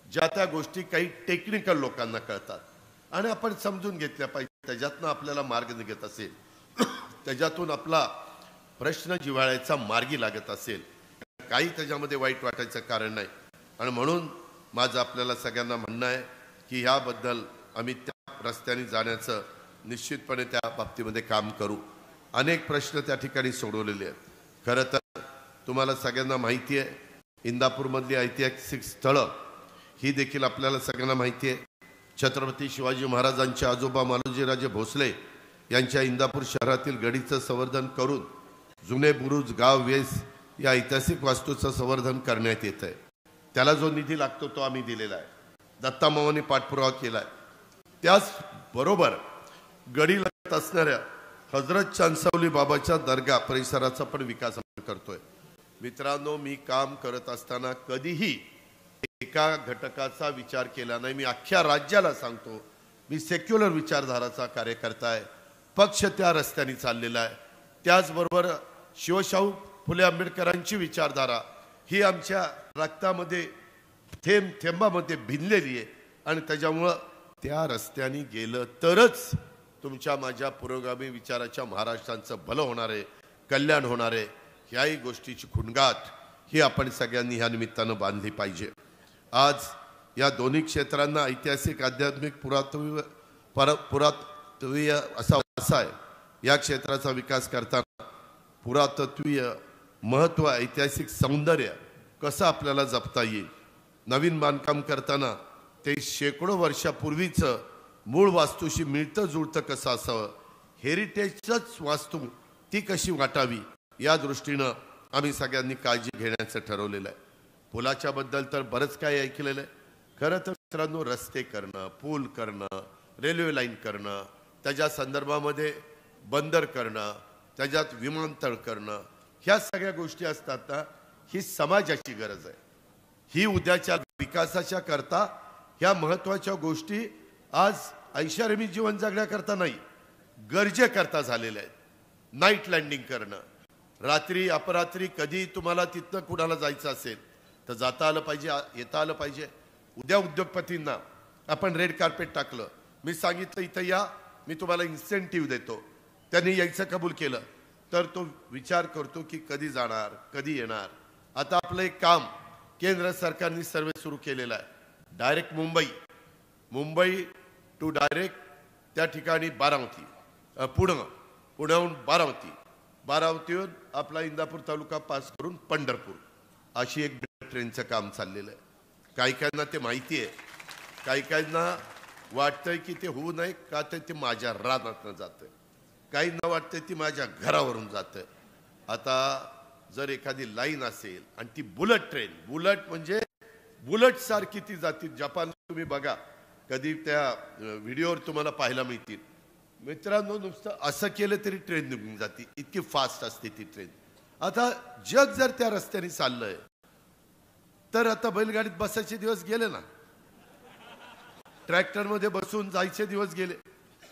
ज्या त्या गोष्टी काही टेक्निकल लोकांना कळतात आणि आपण समजून घेतल्या पाहिजे. त्याच्यातनं आपल्याला मार्ग निघत असेल, त्याच्यातून आपला प्रश्न जिव्हाळ्याचा मार्गी लागत असेल, काही त्याच्यामध्ये वाईट वाटायचं कारण नाही. आणि म्हणून माझं आपल्याला सगळ्यांना म्हणणं आहे की ह्याबद्दल आम्ही त्या रस्त्याने जाण्याचं निश्चितपणे त्या बाबतीमध्ये काम करू. अनेक प्रश्न त्या ठिकाणी सोडवलेले आहेत. खरं तर तुम्हाला सगळ्यांना माहिती आहे, इंदापूरमधली ऐतिहासिक स्थळं ही देखील आपल्याला सगळ्यांना माहिती आहे. छत्रपती शिवाजी महाराजांचे आजोबा मालोजीराजे भोसले यांच्या इंदापूर शहरातील गडीचं संवर्धन करून जुने बुरुज, गाव, वेस या ऐतिहासिक वास्तूचं संवर्धन करण्यात येत आहे. त्याला जो निधी लागतो तो आम्ही दिलेला आहे. दत्तामामांनी पाठपुरावा केला आहे. त्याचबरोबर गडी लगत असणाऱ्या हजरत चांदसावली बाबाच्या दर्गा परिसराचा पण विकास करतोय. मित्रांनो, मी काम करत असताना कधीही एका घटकाचा विचार केला नाही. मी अख्ख्या राज्याला सांगतो, मी सेक्युलर विचारधाराचा कार्यकर्ता आहे. पक्ष त्या रस्त्याने चाललेला आहे. त्याचबरोबर शिवशाहू फुले आंबेडकरांची विचारधारा ही आमच्या रक्तामध्ये थेंब थेंबामध्ये भिनलेली आहे आणि त्याच्यामुळं त्या रस्त्याने गेलं तरच तुमच्या माझ्या पुरोगामी विचाराच्या महाराष्ट्राचं भलं होणार आहे, कल्याण होणार आहे. ह्याही गोष्टीची खुणगाठ ही आपण सगळ्यांनी ह्या निमित्तानं बांधली पाहिजे. आज या दोन्ही क्षेत्रांना ऐतिहासिक, आध्यात्मिक, पुरातत्वीय असा वारसा आहे. या क्षेत्राचा विकास करताना पुरातत्वीय महत्त्व, ऐतिहासिक सौंदर्य कसं आपल्याला जपता येईल, नवीन बांधकाम करताना ते शेकडो वर्षापूर्वीचं मूळ वास्तूशी मिळतं जुळतं कसं असावं, हेरिटेजच वास्तू ती कशी वाटावी, या दृष्टीनं आम्ही सगळ्यांनी काळजी घेण्याचं ठरवलेलं आहे. पुलाच्या बद्दल तर बरंच काही ऐकलेलं आहे. खरं तर मित्रांनो, रस्ते करणं, पूल करणं, रेल्वे लाईन करणं, त्याच्या संदर्भामध्ये बंदर करणं, त्याच्यात विमानतळ करणं, ह्या सगळ्या गोष्टी असतात ना, ही समाजाची गरज आहे. ही उद्याच्या विकासाच्या करता ह्या महत्त्वाच्या गोष्टी आज ऐशारामी जीवन जगण्याकरता नाही, गरजेकरता झालेल्या आहेत. नाईट लँडिंग करणं, रात्री अपरात्री कधी तुम्हाला तिथनं कुणाला जायचं असेल तर जाता आलं पाहिजे, येता आलं पाहिजे. उद्या उद्योगपतींना आपण रेड कार्पेट टाकलं, मी सांगितलं इथं या, मी तुम्हाला इन्सेंटिव्ह देतो, त्यांनी यायचं कबूल केलं तर तो विचार करतो की कधी जाणार, कधी येणार. आता आपलं एक काम केंद्र सरकारने सर्वे सुरू केलेला आहे, डायरेक्ट मुंबई टू डायरेक्ट त्या ठिकाणी बारामती, पुण्याहून बारामतीहून आपला इंदापूर तालुका पास करून पंढरपूर, अशी एक ट्रेनचं काम चाललेलं आहे. काही काहींना ते माहिती आहे, काही काहींना वाटतंय की ते होऊ नये का ते माझ्या रानातनं जातंय, काहींना वाटतंय ती माझ्या घरावरून जातंय. आता जर एखादी लाईन असेल आणि ती बुलेट ट्रेन, बुलेट म्हणजे बुलेट सारखी ती जाती. जपान तुम्ही बघा, कधी त्या व्हिडिओवर तुम्हाला पाहायला मिळतील. मित्रांनो, नुसतं असं केलं तरी ट्रेन निघून जाते, इतकी फास्ट असते ती ट्रेन. आता जग जर त्या रस्त्याने चाललंय तर आता बैलगाडीत बसायचे दिवस गेले ना, ट्रॅक्टरमध्ये बसून जायचे दिवस गेले.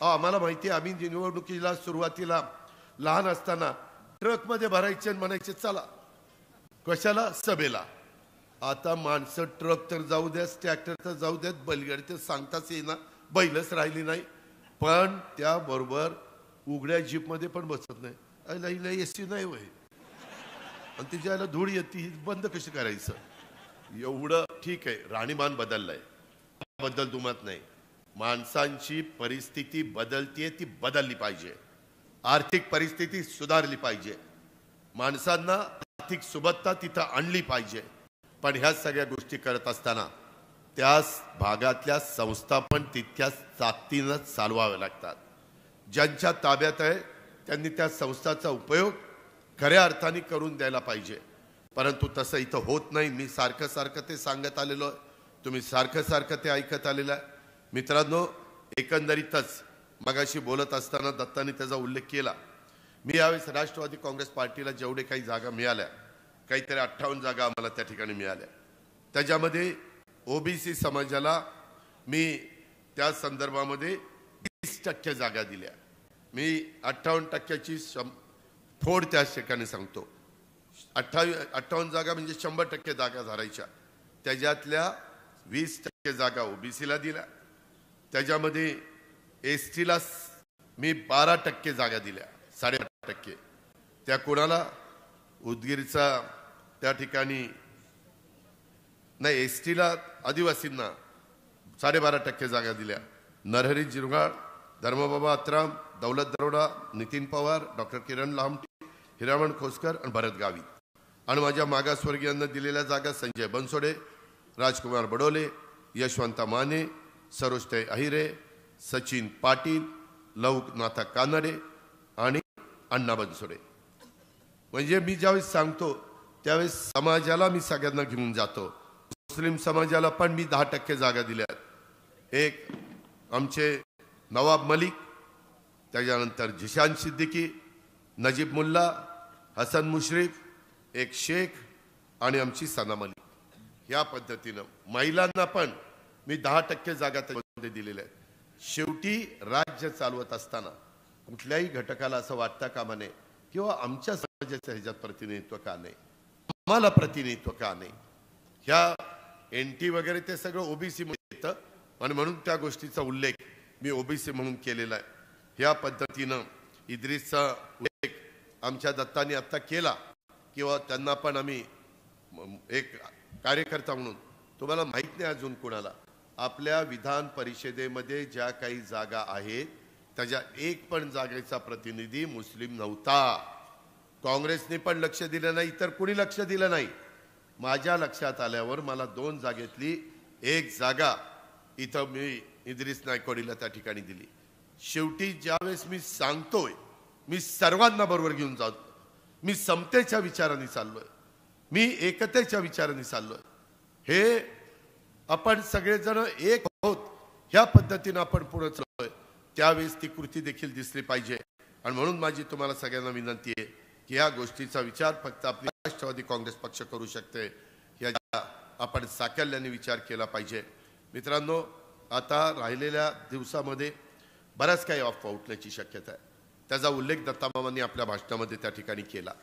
आम्हाला माहिती आहे, आम्ही निवडणुकीला सुरुवातीला लहान असताना ट्रकमध्ये भरायचे आणि म्हणायचे चला कशाला, सभेला. आता माणसं ट्रक तर जाऊ द्यात, ट्रॅक्टर तर जाऊ द्यात, बैलगाडी तर सांगताच येईना, बैलच राहिली नाही. पण त्याबरोबर उघड्या जीपमध्ये पण बसत नाही. आईला एसी नाही वय, आणि तिच्या आईला धूळ येते, बंद कशी करायचं. एवढं ठीक आहे, राहणीमान बदललंय, त्याबद्दल दुमत नाही. माणसांची परिस्थिती बदलतीये, ती बदलली पाहिजे. आर्थिक परिस्थिती सुधारली पाहिजे. माणसांना आर्थिक सुबत्ता तिथं आणली पाहिजे. पण ह्या सगळ्या गोष्टी करत असताना त्याच भागातल्या संस्था पण तितक्याच ताकदीनं चालवाव्या लागतात. ज्यांच्या ताब्यात आहे त्यांनी त्या संस्थाचा उपयोग खऱ्या अर्थाने करून द्यायला पाहिजे. परंतु तसं इथं होत नाही. मी सारखं सारखं ते सांगत आलेलो आहे, तुम्ही सारखं सारखं ते ऐकत आलेलं आहे. मित्रांनो, एकंदरीतच मगाशी बोलत असताना दत्तानी त्याचा उल्लेख केला. मी यावेळेस राष्ट्रवादी काँग्रेस पार्टीला जेवढे काही जागा मिळाल्या, काहीतरी 58 जागा आम्हाला त्या ठिकाणी मिळाल्या. त्याच्यामध्ये ओबीसी समाजाला मी त्या संदर्भामध्ये 30% जागा दिल्या. मी 58%ची फोड त्या ठिकाणी सांगतो. 58 जागा म्हणजे 100% जागा धरायच्या. त्याच्यातल्या 20% जागा ओबीसीला दिल्या. त्याच्यामध्ये एसटीला मी 12% जागा दिल्या, 8.5%. त्या कोणाला? उदगीरचा त्या ठिकाणी नाही, एसटीला आदिवासींना 12.5% जागा दिल्या. नरहरी जिरगाळ, धर्मबाबा अत्राम, दौलत दरोडा, नितीन पवार, डॉक्टर किरण लामटे, हिरामण खोसकर आणि भरत गावी. आणि माझ्या मागासवर्गीयांना दिलेल्या जागा संजय बनसोडे, राजकुमार बडोले, यशवंत माने, सरोजताई अहिरे, सचिन पाटील, लवनाथा कानडे आणि अण्णा बनसोडे. म्हणजे मी ज्यावेळेस सांगतो त्यावेळेस समाजाला मी सगळ्यांना घेऊन जातो. मुस्लिम समाजाला पण मी 10% जागा दिल्या. एक आमचे नवाब मलिक, त्याच्यानंतर जिशान सिद्दीकी, नजीब मुल्ला, हसन मुश्रीफ, एक शेख आणि आमची सना मलिक. या पद्धतीनं महिलांना पण मी 10% जागा त्यामध्ये दिलेल्या आहेत. शेवटी राज्य चालवत असताना कुठल्याही घटकाला असं वाटतं कामा नये किंवा आमच्या समाजाचं ह्याच्यात प्रतिनिधित्व का नाही, आम्हाला प्रतिनिधित्व का नाही. ह्या एनटी वगैरे ते सगळं ओबीसी मध्ये येतं आणि म्हणून त्या गोष्टीचा उल्लेख मी ओबीसी म्हणून केलेला आहे. ह्या पद्धतीनं इद्रिसचा उल्लेख आमच्या दत्तानी आत्ता केला किंवा त्यांना पण आम्ही एक कार्यकर्ता म्हणून, तुम्हाला माहीत नाही अजून कोणाला, आपल्या विधान परिषदेमध्ये ज्या काही जागा आहेत त्याच्या एक पण जागेचा प्रतिनिधी मुस्लिम नव्हता. काँग्रेसने पण लक्ष दिलं नाही, इतर कोणी लक्ष दिलं नाही. माझ्या लक्षात आल्यावर मला 2 जागेतली एक जागा इथं मी इद्रिस नायकवाडीला त्या ठिकाणी दिली. शेवटी ज्यावेळेस मी सांगतोय, मी सर्वांना बरोबर घेऊन जातो. मी समतेच्या विचाराने चाललोय, मी एकतेच्या विचाराने चाललोय. हे आपण सगळेजण एक आहोत ह्या पद्धतीनं आपण पुढे चाललोय. त्यावेळेस ती कृती देखील दिसली पाहिजे. आणि म्हणून माझी तुम्हाला सगळ्यांना विनंती आहे की या गोष्टीचा विचार फक्त आपली राष्ट्रवादी काँग्रेस पक्ष करू शकते, याचा आपण साकल्याने विचार केला पाहिजे. मित्रांनो, आता राहिलेल्या दिवसामध्ये बऱ्याच काही अफवा उठण्याची शक्यता आहे. त्याचा उल्लेख दत्तामामांनी आपल्या भाषणामध्ये त्या ठिकाणी केला.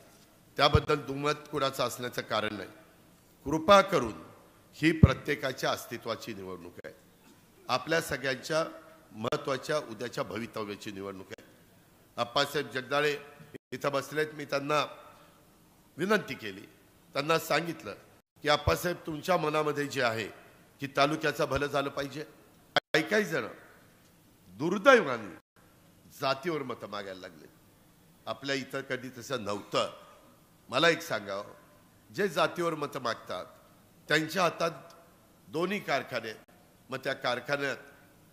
त्याबद्दल दुमत कुणाचं असण्याचं कारण नाही. कृपा करून ही प्रत्येकाच्या अस्तित्वाची निवडणूक आहे. आपल्या सगळ्यांच्या महत्त्वाच्या उद्याच्या भवितव्याची निवडणूक आहे. आप्पासाहेब जगदाळे इथं बसलेत. मी त्यांना विनंती केली, त्यांना सांगितलं की आप्पासाहेब, तुमच्या मनामध्ये जे आहे की तालुक्याचं भलं झालं पाहिजे. काही जण दुर्दैवाने जातीवर मतं मागायला लागले. आपल्या इथं कधी तसं नव्हतं. मला एक सांगावं, जे जातीवर मतं मागतात त्यांच्या हातात 2 कारखाने आहेत. मग त्या कारखान्यात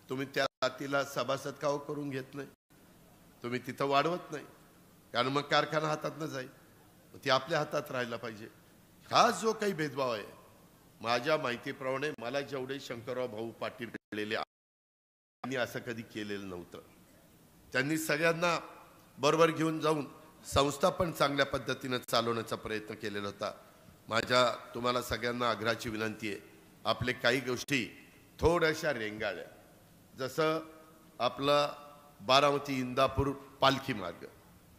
तुम्ही त्या जातीला सभासद का करून घेत नाही? तुम्ही तिथं वाढवत नाही, कारण मग कारखाना हातातनं जाईल. ती आपल्या हातात राहायला पाहिजे. हा जो काही भेदभाव आहे, माझ्या माहितीप्रमाणे मला जेवढे शंकरराव भाऊ पाटील कळलेले त्यांनी असं कधी केलेलं नव्हतं. त्यांनी सगळ्यांना बरोबर घेऊन जाऊन संस्था पण चांगल्या पद्धतीने चालवण्याचा प्रयत्न केलेला होता. माझ्या तुम्हाला सगळ्यांना आग्रहाची विनंती आहे, आपले काही गोष्टी थोड्याशा रेंगाळल्या. जसं आपला बारामती इंदापूर पालखी मार्ग,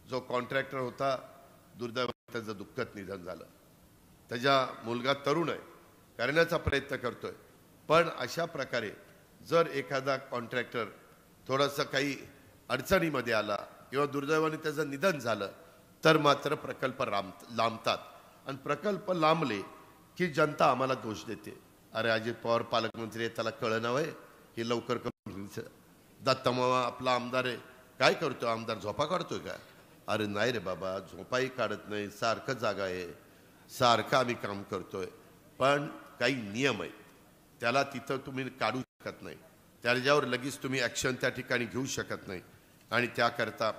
जो कॉन्ट्रॅक्टर होता, दुर्दैवाने त्याचं दुःखद निधन झालं. त्याचा मुलगा तरुण आहे, करण्याचा प्रयत्न करतोय. पण अशा प्रकारे जर एखादा कॉन्ट्रॅक्टर थोडंसं काही अडचणीमध्ये आला किंवा दुर्दैवाने त्याचं निधन झालं तर मात्र प्रकल्प लांबतात. आणि प्रकल्प लांबले की जनता आम्हाला दोष देते. अरे अजित पवार पालकमंत्री आहे, त्याला कळना वय हे लवकर करून दत्ता मामा आपला आमदार आहे, काय करतोय आमदार, झोपा काढतोय का? अरे नाही रे बाबा, झोपाही काढत नाही, सारखं जागा आहे, सारखं आम्ही काम करतोय, पण काही नियम आहेत, त्याला तिथं तुम्ही काढू शकत नाही, त्याच्यावर लगेच तुम्ही ॲक्शन त्या ठिकाणी घेऊ शकत नाही, आणि त्याकरता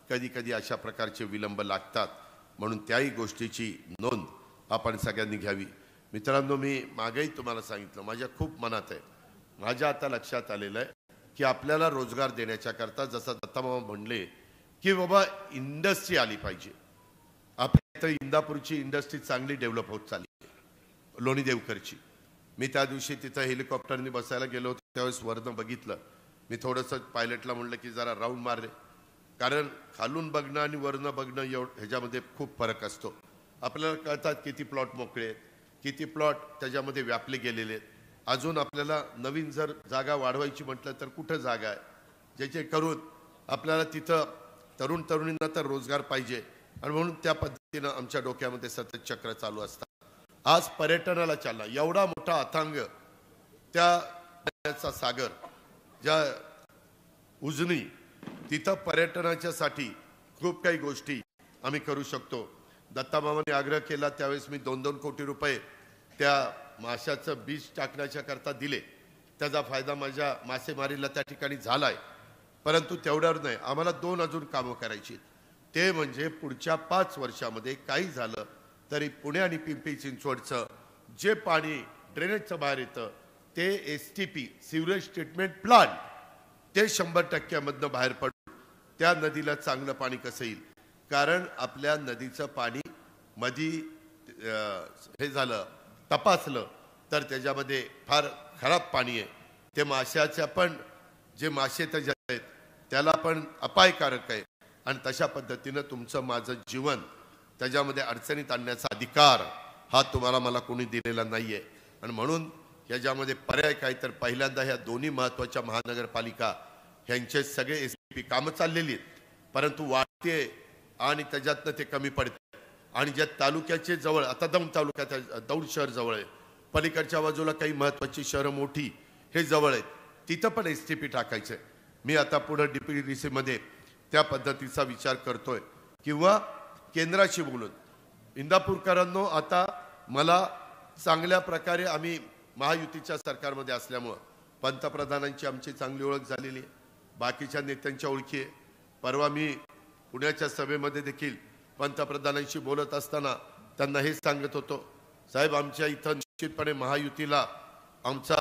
कधी कधी अशा प्रकारचे विलंब लागतात, म्हणून त्याही गोष्टीची नोंद आपण सगळ्यांनी घ्यावी. मित्रांनो, मी मागेही तुम्हाला सांगितलं, माझ्या खूप मनात आहे, माझ्या आता लक्षात आलेलं आहे की आपल्याला रोजगार देण्याच्या करता जसं दत्तामामा म्हणले की बाबा इंडस्ट्री आली पाहिजे. आपल्या इथं इंदापूरची इंडस्ट्री चांगली डेव्हलप होत चालली, लोणी देवकरची. मी त्या दिवशी तिथं हेलिकॉप्टरने बसायला गेलो होतो, त्यावेळेस वरनं बघितलं, मी थोडंसं पायलटला म्हणलं की जरा राऊंड मारले, कारण खालून बघणं आणि वरनं बघणं ह्याच्यामध्ये खूप फरक असतो. आपल्याला कळतात किती प्लॉट मोकळे आहेत, किती प्लॉट त्याच्यामध्ये व्यापले गेलेले आहेत. अजून आपल्याला नवीन जर जागा वाढवायची म्हटलं तर कुठं जागा आहे, ज्याचे करून आपल्याला तिथं तरुण तरुणींना तर रोजगार पाहिजे, आणि म्हणून त्या पद्धतीनं आमच्या डोक्यामध्ये सतत चक्र चालू असतात. आज पर्यटनाला चालला, एवढा मोठा अथांग त्या सागर ज्या उजनी, तिथं पर्यटनाच्यासाठी खूप काही गोष्टी आम्ही करू शकतो. दत्तामामाने आग्रह केला त्यावेळेस मी 2-2 कोटी रुपये त्या माशाचं बीज टाकण्याच्या करता दिले, त्याचा फायदा माझ्या मासेमारीला त्या ठिकाणी झालाय. परंतु तेवढ्यावर नाही, आम्हाला 2 अजून कामं करायची, ते म्हणजे पुढच्या 5 वर्षामध्ये काही झालं तरी पुणे आणि पिंपरी चिंचवडचं जे पाणी ड्रेनेजचं बाहेर येतं ते STP सिवरेज ट्रीटमेंट प्लांट ते 100% बाहेर पडून त्या नदीला चांगलं पाणी कसं येईल. कारण आपल्या नदीचं पाणी मधी हे झालं तपासलं तर त्याच्यामध्ये फार खराब पाणी आहे, ते माशाच्या पण जे मासे त्याच्यात आहेत त्याला पण अपायकारक आहे, आणि तशा पद्धतीनं तुमचं माझं जीवन त्याच्यामध्ये अडचणीत आणण्याचा अधिकार हा तुम्हाला मला कोणी दिलेला नाही आहे. आणि म्हणून याच्यामध्ये पर्याय काय, तर पहिल्यांदा ह्या दोन्ही महत्त्वाच्या महानगरपालिका ह्यांचे सगळे STP कामं चाललेली आहेत, परंतु वाढते आणि त्याच्यातनं ते कमी पडते. आणि ज्या तालुक्याचे जवळ, आता दौंड तालुक्यात दौंड शहर जवळ आहे, पलीकडच्या बाजूला काही महत्त्वाची शहरं मोठी हे जवळ आहेत, तिथं पण STP टाकायचं आहे. मी आता पुढं DPDC मध्ये त्या पद्धतीचा विचार करतोय, किंवा केंद्राशी बोलून. इंदापूरकरांनो, आता मला चांगल्या प्रकारे आम्ही महायुतीच्या सरकारमध्ये असल्यामुळं पंतप्रधानांची आमची चांगली ओळख झालेली आहे, बाकीच्या नेत्यांच्या ओळखी आहे. परवा मी पुण्याच्या सभेमध्ये देखील पंतप्रधानांशी बोलत असताना त्यांना हेच सांगत होतो, साहेब आमच्या इथं निश्चितपणे महायुतीला आमचा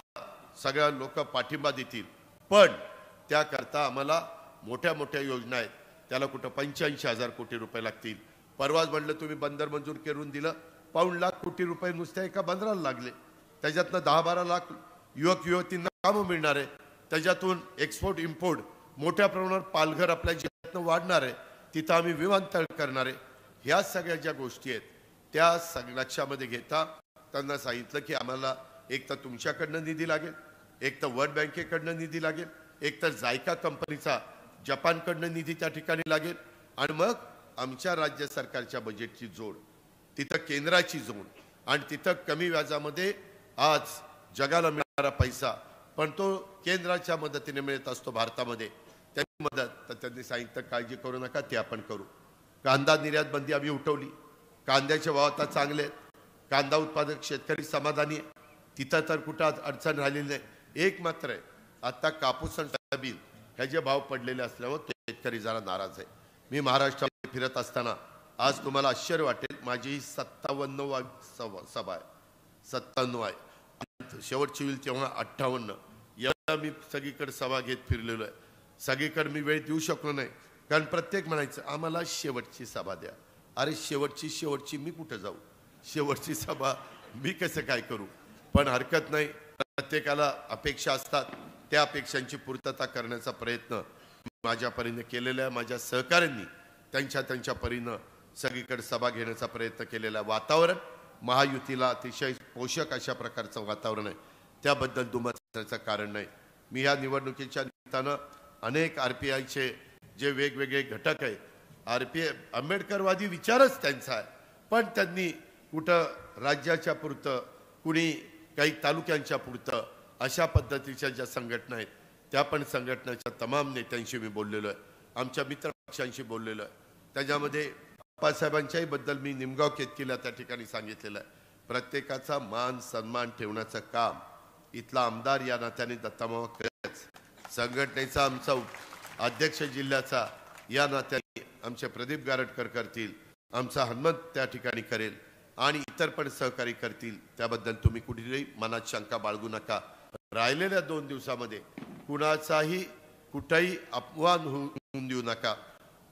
सगळ्या लोक पाठिंबा देतील, पण त्याकरता आम्हाला मोठ्या मोठ्या योजना आहेत, त्याला कुठं 85,000 कोटी रुपये लागतील. परवाच म्हटलं तुम्ही बंदर मंजूर करून दिलं, 1.5 लाख कोटी रुपये नुसत्या एका बंदराला लागले, त्याच्यातनं 10-12 लाख युवक युवतींना कामं मिळणार आहे, त्याच्यातून एक्सपोर्ट इम्पोर्ट मोठ्या प्रमाणावर पालघर आपल्या जिल्ह्यातनं वाढणार आहे, तिथं आम्ही विमानतळ करणार आहे. ह्या सगळ्या ज्या गोष्टी आहेत त्या लक्षामध्ये घेता त्यांना सांगितलं की आम्हाला एक तर तुमच्याकडनं निधी लागेल, एक तर वर्ल्ड बँकेकडनं निधी लागेल, एक तर जायका कंपनीचा जपानकडनं निधी त्या ठिकाणी लागेल, आणि मग आमच्या राज्य सरकारच्या बजेटची जोड, तिथं केंद्राची जोड, आणि तिथं कमी व्याजामध्ये आज जगाला मिळणारा पैसा पण तो केंद्राच्या मदतीने मिळत असतो भारतामध्ये, त्याची मदत. तर त्यांनी सांगितलं काळजी करू नका, ते आपण करू. कांदा निर्यात बंदी आम्ही उठवली, कांद्याचे भाव आता चांगले आहेत, कांदा उत्पादक शेतकरी समाधानी आहे, तिथं तर कुठं अडचण राहिलेली नाही. एक मात्र आहे, आता कापूस आणि सोयाबीन ह्याचे भाव पडलेले असल्यामुळे शेतकरी जरा नाराज आहे. मी महाराष्ट्रात फिरत असताना आज तुम्हाला आश्चर्य वाटेल, माझी 57वी सभा आहे, 57 आहे, शेवटची होईल तेव्हा 58. एवढा मी सगळीकडे सभा घेत फिरलेलो आहे. सगळीकडे मी वेळ देऊ शकलो नाही, कारण प्रत्येक म्हणायचं आम्हाला शेवटची सभा द्या. अरे शेवटची मी कुठं जाऊ, शेवटची सभा मी कसं काय करू. पण हरकत नाही, प्रत्येकाला अपेक्षा असतात, त्या अपेक्षांची पूर्तता करण्याचा प्रयत्न माझ्या परीने केलेला आहे. माझ्या सहकाऱ्यांनी त्यांच्या परीनं सगळीकडे सभा घेण्याचा प्रयत्न केलेला आहे. वातावरण महायुतीला अतिशय पोषक अशा प्रकारचं वातावरण आहे, त्याबद्दल दुमत करण्याचं कारण नाही. मी ह्या निवडणुकीच्या निमित्तानं अनेक RPIचे जे वेगवेगळे घटक आहेत, RPI आंबेडकरवादी विचारच त्यांचा आहे, पण त्यांनी कुठं राज्याच्या पुरतं, कुणी काही तालुक्यांच्या पुरतं अशा पद्धतीच्या ज्या संघटना आहेत त्या पण संघटनेच्या तमाम नेत्यांशी मी बोललेलो आहे, आमच्या मित्र पक्षांशी बोललेलो आहे. त्याच्यामध्ये आप्पासाहेबांच्याही बद्दल मी निमगाव केतकीला त्या ठिकाणी सांगितलेलं आहे. प्रत्येकाचा मान सन्मान ठेवण्याचं काम इथला आमदार या नात्याने दत्तामामा करत, संघटनेचा आमचा अध्यक्ष जिल्ह्याचा या नात्याने आमचे प्रदीप गारटकर करतील, आमचा हनुमंत त्या ठिकाणी करेल आणि इतर पण सहकारी करतील. त्याबद्दल तुम्ही कुठेही मनात शंका बाळगू नका. राहिलेल्या 2 दिवसामध्ये कुणाचाही कुठेही अपमान होऊन देऊ नका.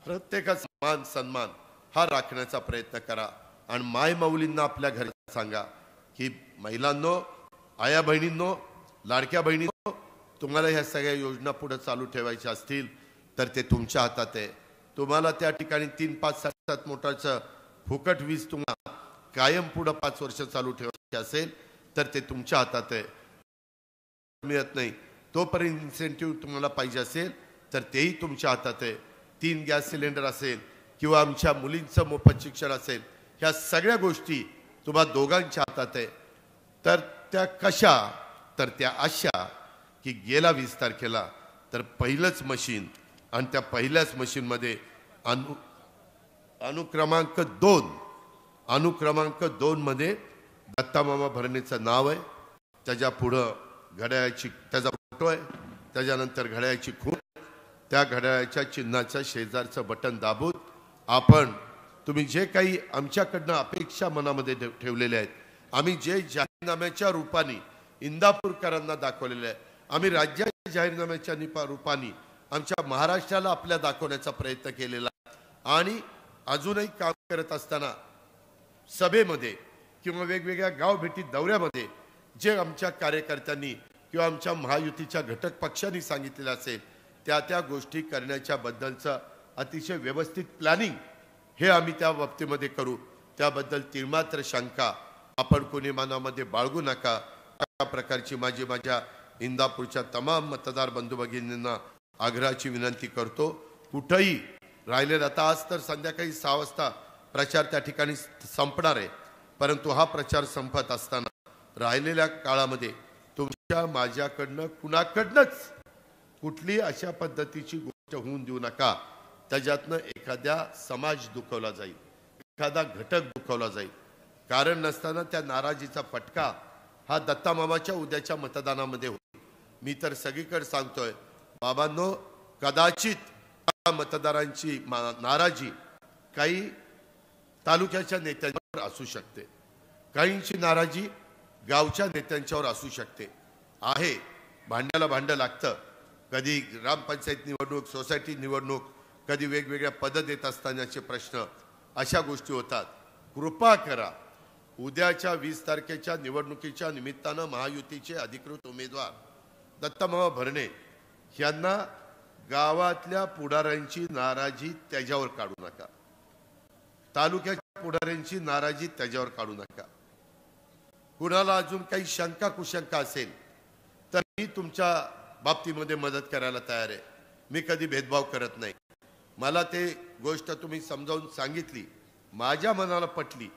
प्रत्येकाचा मान सन्मान हा राखण्याचा प्रयत्न करा आणि माय माऊलींना आपल्या घरी सांगा की महिलांनो, आया बहिणींनो, लाडक्या बहिणींनो, तुम्हाला ह्या सगळ्या योजना पुढे चालू ठेवायच्या असतील तर ते तुमच्या हातात आहे. तुम्हाला त्या ठिकाणी 3, 5, 7 मोटारचं फुकट वीज तुम्हाला कायम पुढे 5 वर्ष चालू ठेवायचे असेल तर ते तुमच्या हातात आहे. मिळत नाही तोपर्यंत इन्सेंटिव्ह तुम्हाला पाहिजे असेल तर तेही तुमच्या हातात आहे. 3 गॅस सिलेंडर असेल किंवा आमच्या मुलींचं मोफत शिक्षण असेल, ह्या सगळ्या गोष्टी तुम्हा दोघांच्या हातात आहे. तर त्या कशा? तर त्या अशा की गेला 20 तारखेला तर पहिलंच मशीन आणि त्या पहिल्याच मशीनमध्ये अनुक्रमांक 2 मध्ये दत्तामामा भरणेचं नाव आहे. त्याच्या पुढं घड्याळाची त्याचा फोटो आहे, त्याच्यानंतर घड्याळाची खूण, त्या घड्याळाच्या चिन्हाच्या शेजारचं बटन दाबून आपण तुम्ही जे काही आमच्याकडनं अपेक्षा मनामध्ये ठेवलेल्या आहेत, आम्ही जे जाहीरनाम्याच्या रूपाने इंदापूरकरांना दाखवलेलं आहे, आम्ही राज्याच्या जाहीरनाम्याच्या रूपाने आमच्या महाराष्ट्राला आपल्या दाखवण्याचा प्रयत्न केलेला आणि अजूनही काम करत असताना सभेमध्ये किंवा वेगवेगळ्या गाव भेटी दौऱ्यामध्ये जे आमच्या कार्यकर्त्यांनी किंवा आमच्या महायुतीच्या घटक पक्षांनी सांगितलेलं असेल त्या गोष्टी करण्याच्या बद्दलचं अतिशय व्यवस्थित प्लॅनिंग हे आम्ही त्या बाबतीमध्ये करू. त्याबद्दल तिळमात्र शंका आपण कोणी मनामध्ये बाळगू नका. अशा प्रकारची माझ्या इंदापूरच्या तमाम मतदार बंधू भगिनींना आग्रहाची विनंती करतो. कुठंही राहिलेला आता आज तर संध्याकाळी 6 वाजता प्रचार त्या ठिकाणी संपणार आहे, परंतु हा प्रचार संपत असताना राहिलेल्या काळामध्ये तुमच्या माझ्याकडनं कुणाकडनंच कुठली अशा पद्धतीची गोष्ट होऊन देऊ नका. त्याच्यातनं एखाद्या समाज दुखवला जाईल, एखादा घटक दुखवला जाईल. कारण नसताना त्या नाराजीचा फटका हा दत्तामामाच्या उद्याच्या मतदानामध्ये होईल. मी तर सगळीकडे सांगतोय बाबांनो, कदाचित मतदारांची नाराजी काही तालुक्याच्या नेत्यांवर असू शकते, काहींची नाराजी गावच्या नेत्यांच्यावर असू शकते. आहे भांड्याला भांडं लागतं. कधी ग्रामपंचायत निवडणूक, सोसायटी निवडणूक, कधी वेगवेगळ्या पद देत असतानाचे प्रश्न, अशा गोष्टी होतात. कृपा करा, उद्याच्या 20 तारखेच्या निवडणुकीच्या निमित्तानं महायुतीचे अधिकृत उमेदवार दत्तामामा भरणे यांना गावातल्या पुढाऱ्यांची नाराजी त्याच्यावर काढू नका, तालुक्याच्या पुढाऱ्यांची नाराजी त्याच्यावर काढू नका. कुणाला अजून काही शंका कुशंका असेल तर मी तुमच्या बाबतीमध्ये मदत करायला तयार आहे. मी कधी भेदभाव करत नाही. मला ते गोष्ट तुम्ही समजावून सांगितली, माझ्या मनाला पटली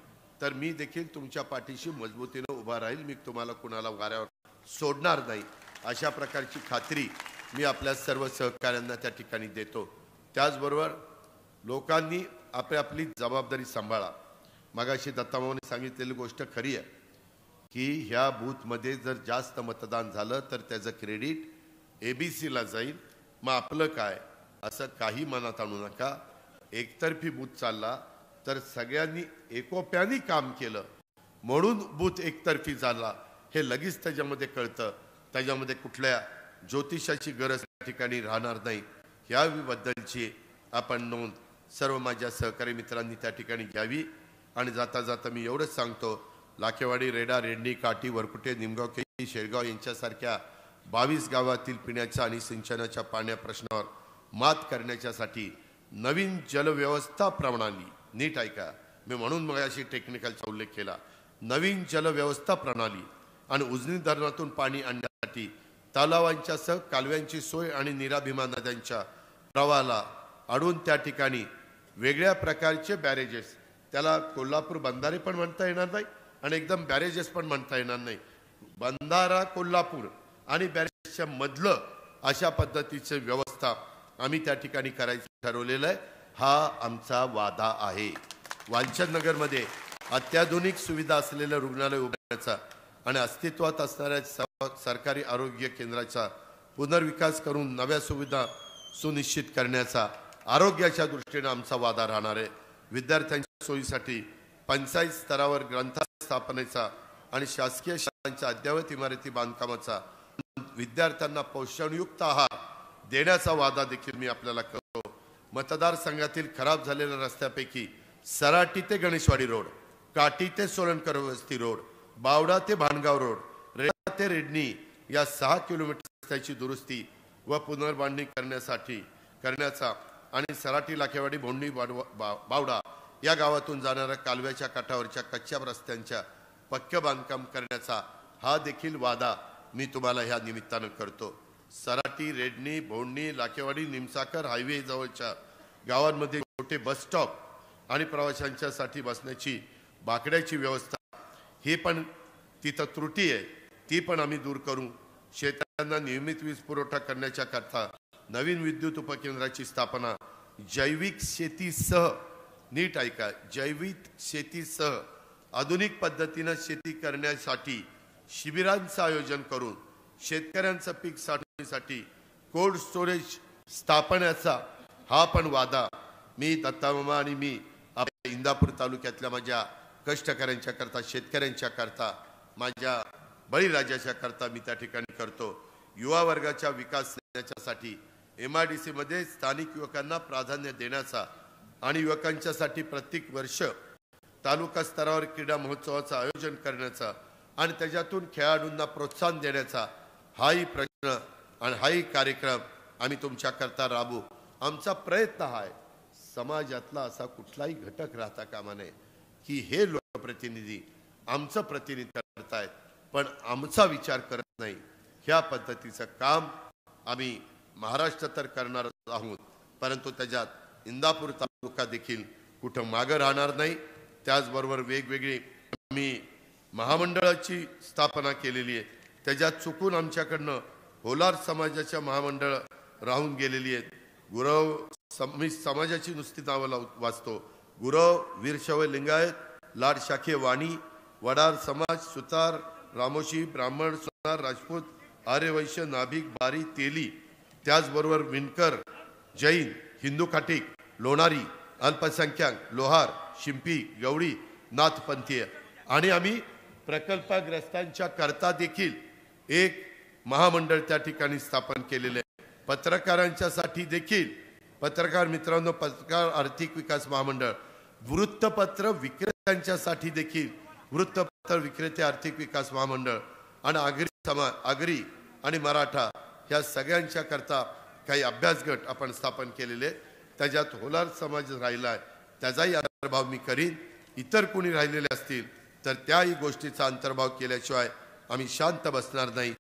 तर मी देखील तुमच्या पाठीशी मजबूतीने उभा राहील. मी तुम्हाला कुणाला वाऱ्यावर सोडणार नाही. अशा प्रकारची खात्री मी आपल्या सर्व सहकाऱ्यांना त्या ठिकाणी देतो. त्याचबरोबर लोकांनी आपली जबाबदारी सांभाळा. मगाशी दत्तामामाने सांगितलेली गोष्ट खरी आहे की ह्या बूथमध्ये जर जास्त मतदान झालं तर त्याचं क्रेडिट ABCला जाईल. मग आपलं काय, असं काही मनात आणू नका. एकतर्फी बूथ चालला तर सगळ्यांनी एकोप्याने काम केलं म्हणून बूथ एकतर्फी झाला हे लगेच त्याच्यामध्ये कळतं. त्याच्यामध्ये कुठल्या ज्योतिषाची गरज त्या ठिकाणी राहणार नाही. याबद्दलची आपण नोंद सर्व माझ्या सहकारी मित्रांनी त्या ठिकाणी घ्यावी. आणि जाता जाता मी एवढंच सांगतो, लाखेवाडी, रेडा, रेडणी, काटी, वरकुटे, निमगाव, केळी, शेरगाव यांच्यासारख्या 22 गावातील पिण्याच्या आणि सिंचनाच्या पाण्या प्रश्नावर मात करण्याच्यासाठी नवीन जलव्यवस्था प्रणाली, नीट ऐका, मी म्हणून मग अशी टेक्निकलचा उल्लेख केला, नवीन जलव्यवस्था प्रणाली आणि उजनी धरणातून पाणी आणण्यासाठी तलावांच्यासह कालव्यांची सोय आणि नीरा भीमा नद्यांच्या प्रवाहाला अडून त्या ठिकाणी वेगळ्या प्रकारचे बॅरेजेस, त्याला कोल्हापूर बंधारे पण म्हणता येणार नाही आणि एकदम बॅरेजेस पण म्हणता येणार नाही, बंधारा कोल्हापूर आणि बॅरेजच्या मधलं अशा पद्धतीची व्यवस्था आम्ही त्या ठिकाणी करायचं ठरवलेलं आहे. हा आमचा वादा आहे. वालचंदनगरमध्ये अत्याधुनिक सुविधा असलेलं रुग्णालय उभारण्याचा आणि अस्तित्वात असणाऱ्या सरकारी आरोग्य केंद्राचा पुनर्विकास करून नव्या सुविधा सुनिश्चित करण्याचा आरोग्याच्या दृष्टीने आमचा वादा राहणार आहे. विद्यार्थ्यांच्या सोयीसाठी पंचायत स्तरावर ग्रंथालय स्थापनेचा आणि शासकीय शाळांच्या अद्ययावत इमारती बांधकामाचा, विद्यार्थ्यांना पोषणयुक्त आहार देण्याचा वादा देखील मी आपल्याला करतो. मतदारसंघातील खराब झालेल्या रस्त्यापैकी सराटी ते गणेशवाडी रोड, काटी ते सोलनकर वस्ती रोड, बावडा ते भानगाव रोड, रेडा ते रेडणी या 6 किलोमीटर रस्त्याची दुरुस्ती व पुनर्बांधणी करण्याचा आणि सराटी लाखेवाडी भोंडी बावडा या गावातून जाणाऱ्या कालव्याच्या काठावरच्या कच्च्या रस्त्यांच्या पक्के बांधकाम करण्याचा हा देखील वादा मी तुम्हाला ह्या निमित्तानं करतो. सराटी, रेडणी, भोंडी, लाखेवाडी, निमसाकर हायवे जवळच्या गावांमध्ये छोटे बस स्टॉप आणि प्रवाशांच्यासाठी बसण्याची बाकड्याची व्यवस्था, हे पण तिथं त्रुटी आहे, ती पण आम्ही दूर करू. शेतकऱ्यांना नियमित वीज पुरवठा करण्याच्या करता नवीन विद्युत उपकेंद्राची स्थापना, जैविक शेतीसह, नीट ऐका, जैविक शेतीसह आधुनिक पद्धतीने शेती करण्यासाठी शिबिरांचं आयोजन करून शेतकऱ्यांचं पीक साठवणीसाठी कोल्ड स्टोरेज स्थापनेचा हा पण वादा मी दत्तामामा आणि मी आपल्या इंदापूर तालुक्यातल्या माझ्या कष्टकऱ्यांच्या करता, शेतकऱ्यांच्या करता, माझ्या बळीराजाच्या करता मी त्या ठिकाणी करतो. युवा वर्गाच्या विकास साठी MIDC मध्ये स्थानिक युवकांना प्राधान्य देण्याचा आणि युवकांच्यासाठी प्रत्येक वर्ष तालुका स्तरावर क्रीडा महोत्सवाचं आयोजन करण्याचा आणि त्याच्यातून खेळाडूंना प्रोत्साहन देण्याचा हाही प्रश्न आणि हाही कार्यक्रम आम्ही तुमच्या करता राबवू. आमचा प्रयत्न हा आहे. समाजातला असा कुठलाही घटक राहता कामा नये की हे लोकप्रतिनिधी आमचं प्रतिनिधित्व करतायत पण आमचा विचार करत नाही. ह्या पद्धतीचं काम आम्ही महाराष्ट्र तर करणार आहोत, परंतु त्याच्यात इंदापूर तालुका देखील कुठं मागं राहणार नाही. त्याचबरोबर वेगवेगळी आम्ही महामंडळाची स्थापना केलेली आहे. त्याच्यात चुकून आमच्याकडनं होलार समाजाच्या महामंडळ राहून गेलेली आहेत. गुरव समाजाची नुसती नावं वाचतो. गुरव, वीरशैव लिंगायत, लाड शाखे वाणी, वडार समाज, सुतार, रामोशी, ब्राह्मण, सोनार, राजपूत, आर्यवैश्य, नाभिक, बारी, तेली, त्याचबरोबर विणकर, जैन, हिंदू खाटीक, लोणारी, अल्पसंख्याक, लोहार, शिंपी, गवळी, नाथपंथीय आणि आम्ही प्रकल्पग्रस्तांच्या करता देखील एक महामंडळ त्या ठिकाणी स्थापन केलेले आहे. पत्रकारांच्यासाठी देखील, पत्रकार मित्रांनो, पत्रकार आर्थिक विकास महामंडळ, वृत्तपत्र विक्रेत्यांच्यासाठी देखील वृत्तपत्र विक्रेते आर्थिक विकास महामंडळ आणि आगरी आणि मराठा या सगळ्यांच्या करता काही अभ्यास गट आपण स्थापन केलेले. त्याच्यात होलार समाज राहिला आहे, त्याचाही अंतर्भाव मी करीन. इतर कोणी राहिलेले असतील तर त्याही गोष्टीचा अंतर्भाव केल्याशिवाय आम्ही शांत बसणार नाही.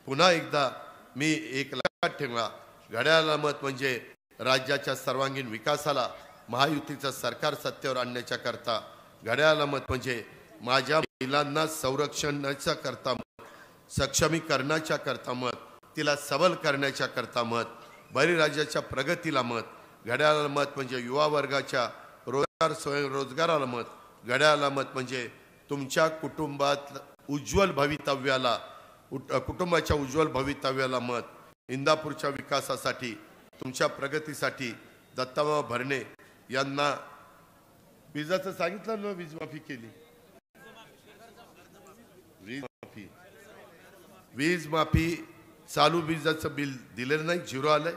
पुन्हा एकदा मी एक लक्षात ठेवा, घड्याळाला मत म्हणजे राज्याच्या सर्वांगीण विकासाला महायुतीचं सरकार सत्तेवर आणण्याच्या करता, घड्याळाला मत म्हणजे माझ्या महिलांना संरक्षणाच्या करता मत, सक्षमीकरणाच्या करता मत, तिला सबल करण्याच्या करता मत, बळीराजाच्या प्रगतीला मत, घड्याळाला मत म्हणजे युवा वर्गाच्या रोजगार स्वयंरोजगाराला मत, घड्याळाला मत म्हणजे तुमच्या कुटुंबात उज्ज्वल भवितव्याला, कुटुंबाच्या उज्ज्वल भवितव्याला मत, इंदापूरच्या विकासासाठी, तुमच्या प्रगतीसाठी दत्तामामा भरणे यांना वीजाचं सांगितलं ना, वीज माफी केली, वीज माफी चालू वीजाचं बिल दिलेलं नाही, झिरो आलंय,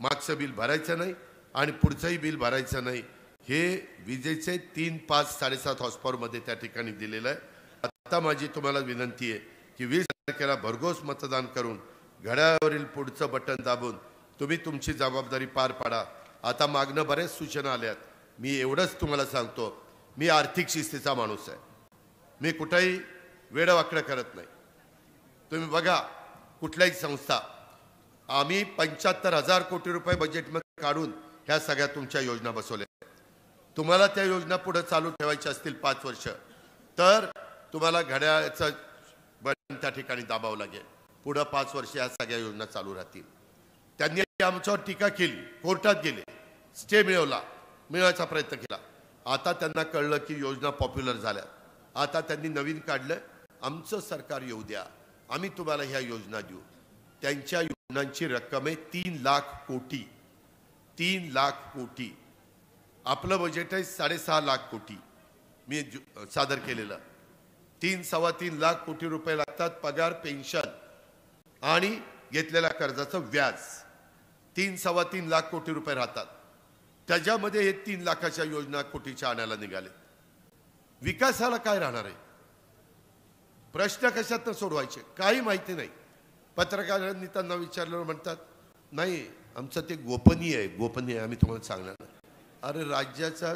मागचं बिल भरायचं नाही आणि पुढचंही बिल भरायचं नाही. हे विजेचे 3, 5, 7.5 हॉर्सपॉवर मध्ये त्या ठिकाणी दिलेलं आहे. आता माझी तुम्हाला विनंती आहे की 20 तारखेला भरघोस मतदान करून घड्याळावरील पुढचं बटन दाबून तुम्ही तुमची जबाबदारी पार पाडा. आता मागणं बऱ्याच सूचना आल्यात. मी एवढंच तुम्हाला सांगतो, मी आर्थिक शिस्तीचा माणूस आहे. मी कुठेही वेडवाकडं करत नाही. तुम्ही बघा कुठल्याही संस्था, आम्ही 75,000 कोटी रुपये बजेटमध्ये काढून ह्या सगळ्या तुमच्या योजना बसवल्या. तुम्हाला त्या योजना पुढे चालू ठेवायच्या असतील 5 वर्ष तर तुम्हाला घड्याळाचं त्या ठिकाणी दाबावं लागेल. पुढे 5 वर्ष या सगळ्या योजना चालू राहतील. त्यांनी आमच्यावर टीका केली, कोर्टात गेले, स्टे मिळवायचा प्रयत्न केला. आता त्यांना कळलं की योजना पॉप्युलर झाल्या. आता त्यांनी नवीन काढलं, आमचं सरकार येऊ द्या, आम्ही तुम्हाला ह्या योजना देऊ. त्यांच्या योजनांची रक्कम आहे 3 लाख कोटी. 3 लाख कोटी. आपलं बजेट आहे 6.5 लाख कोटी. मी सादर केलेलं 3-3.25 लाख कोटी रुपये लागतात. पगार, पेन्शन आणि घेतलेल्या कर्जाचं व्याज 3-3.25 लाख कोटी रुपये राहतात. त्याच्यामध्ये हे 3 लाखाच्या योजना कोटीच्या आणायला निघाले. विकासाला काय राहणार आहे? प्रश्न कशात सोडवायचे काही माहिती नाही. पत्रकारांनी त्यांना विचारल्यावर म्हणतात नाही आमचं ते गोपनीय आहे, गोपनीय आम्ही तुम्हाला सांगणार नाही. अरे राज्याचा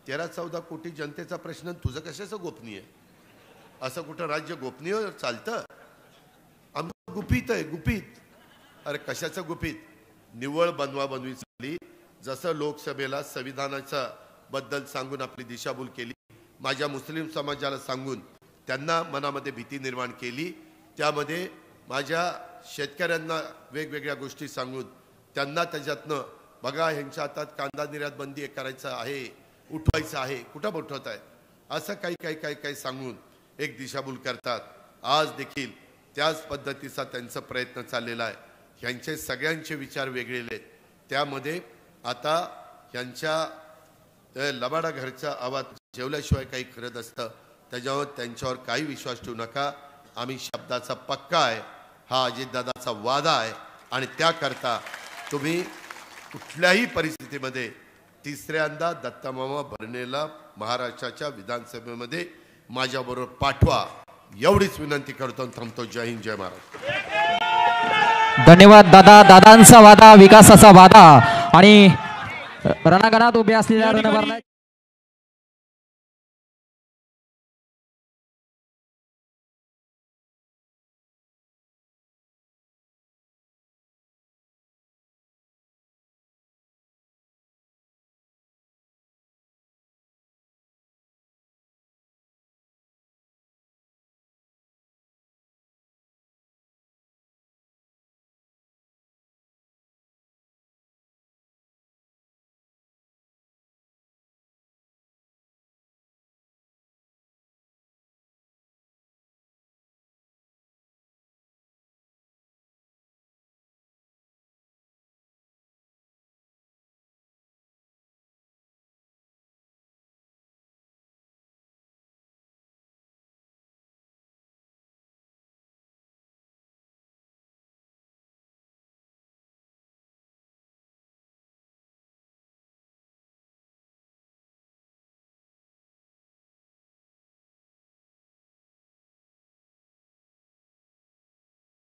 13-14 कोटी जनतेचा प्रश्न तुझं कशाचं गोपनीय? असं कुठं राज्य गोपनीय चालतं? आमचं गुपित आहे, गुपित. अरे कशाचं गुपित? निव्वळ बनवाबनवी झाली. जसं लोकसभेला संविधानाच्या बद्दल सांगून आपली दिशाभूल केली, माझ्या मुस्लिम समाजाला सांगून त्यांना मनामध्ये भीती निर्माण केली, त्यामध्ये माझ्या शेतकऱ्यांना वेगवेगळ्या गोष्टी सांगून त्यांना त्याच्यातनं बघा ह्यांच्या हातात कांदा निर्यात बंदी करायचं आहे, उठवायचं आहे, कुठं उठवत आहे असं काही सांगून एक दिशाभूल करतात. आज देखील त्याच पद्धतीचा त्यांचा प्रयत्न चाललेला आहे. ह्यांचे सगळ्यांचे विचार वेगळेले. त्यामध्ये आता ह्यांच्या लबाडा घरचा आवाज जेवल्याशिवाय काही खरं नसतं. त्याच्यावर त्यांच्यावर काही विश्वास ठेवू नका. आम्ही शब्दाचा पक्का आहे. हा अजितदादाचा वादा आहे आणि त्याकरता तुम्ही कुठल्याही परिस्थितीमध्ये तिसऱ्यांदा दत्तामामा भरणेला महाराष्ट्राच्या विधानसभेमध्ये माझ्याबरोबर पाठवा एवढीच विनंती करतो. थांबतो. जय हिंद, जय महाराष्ट्र. धन्यवाद दादा. दादांचा वादा, विकासाचा वादा आणि रणांगणात उभे असलेल्या रणभरला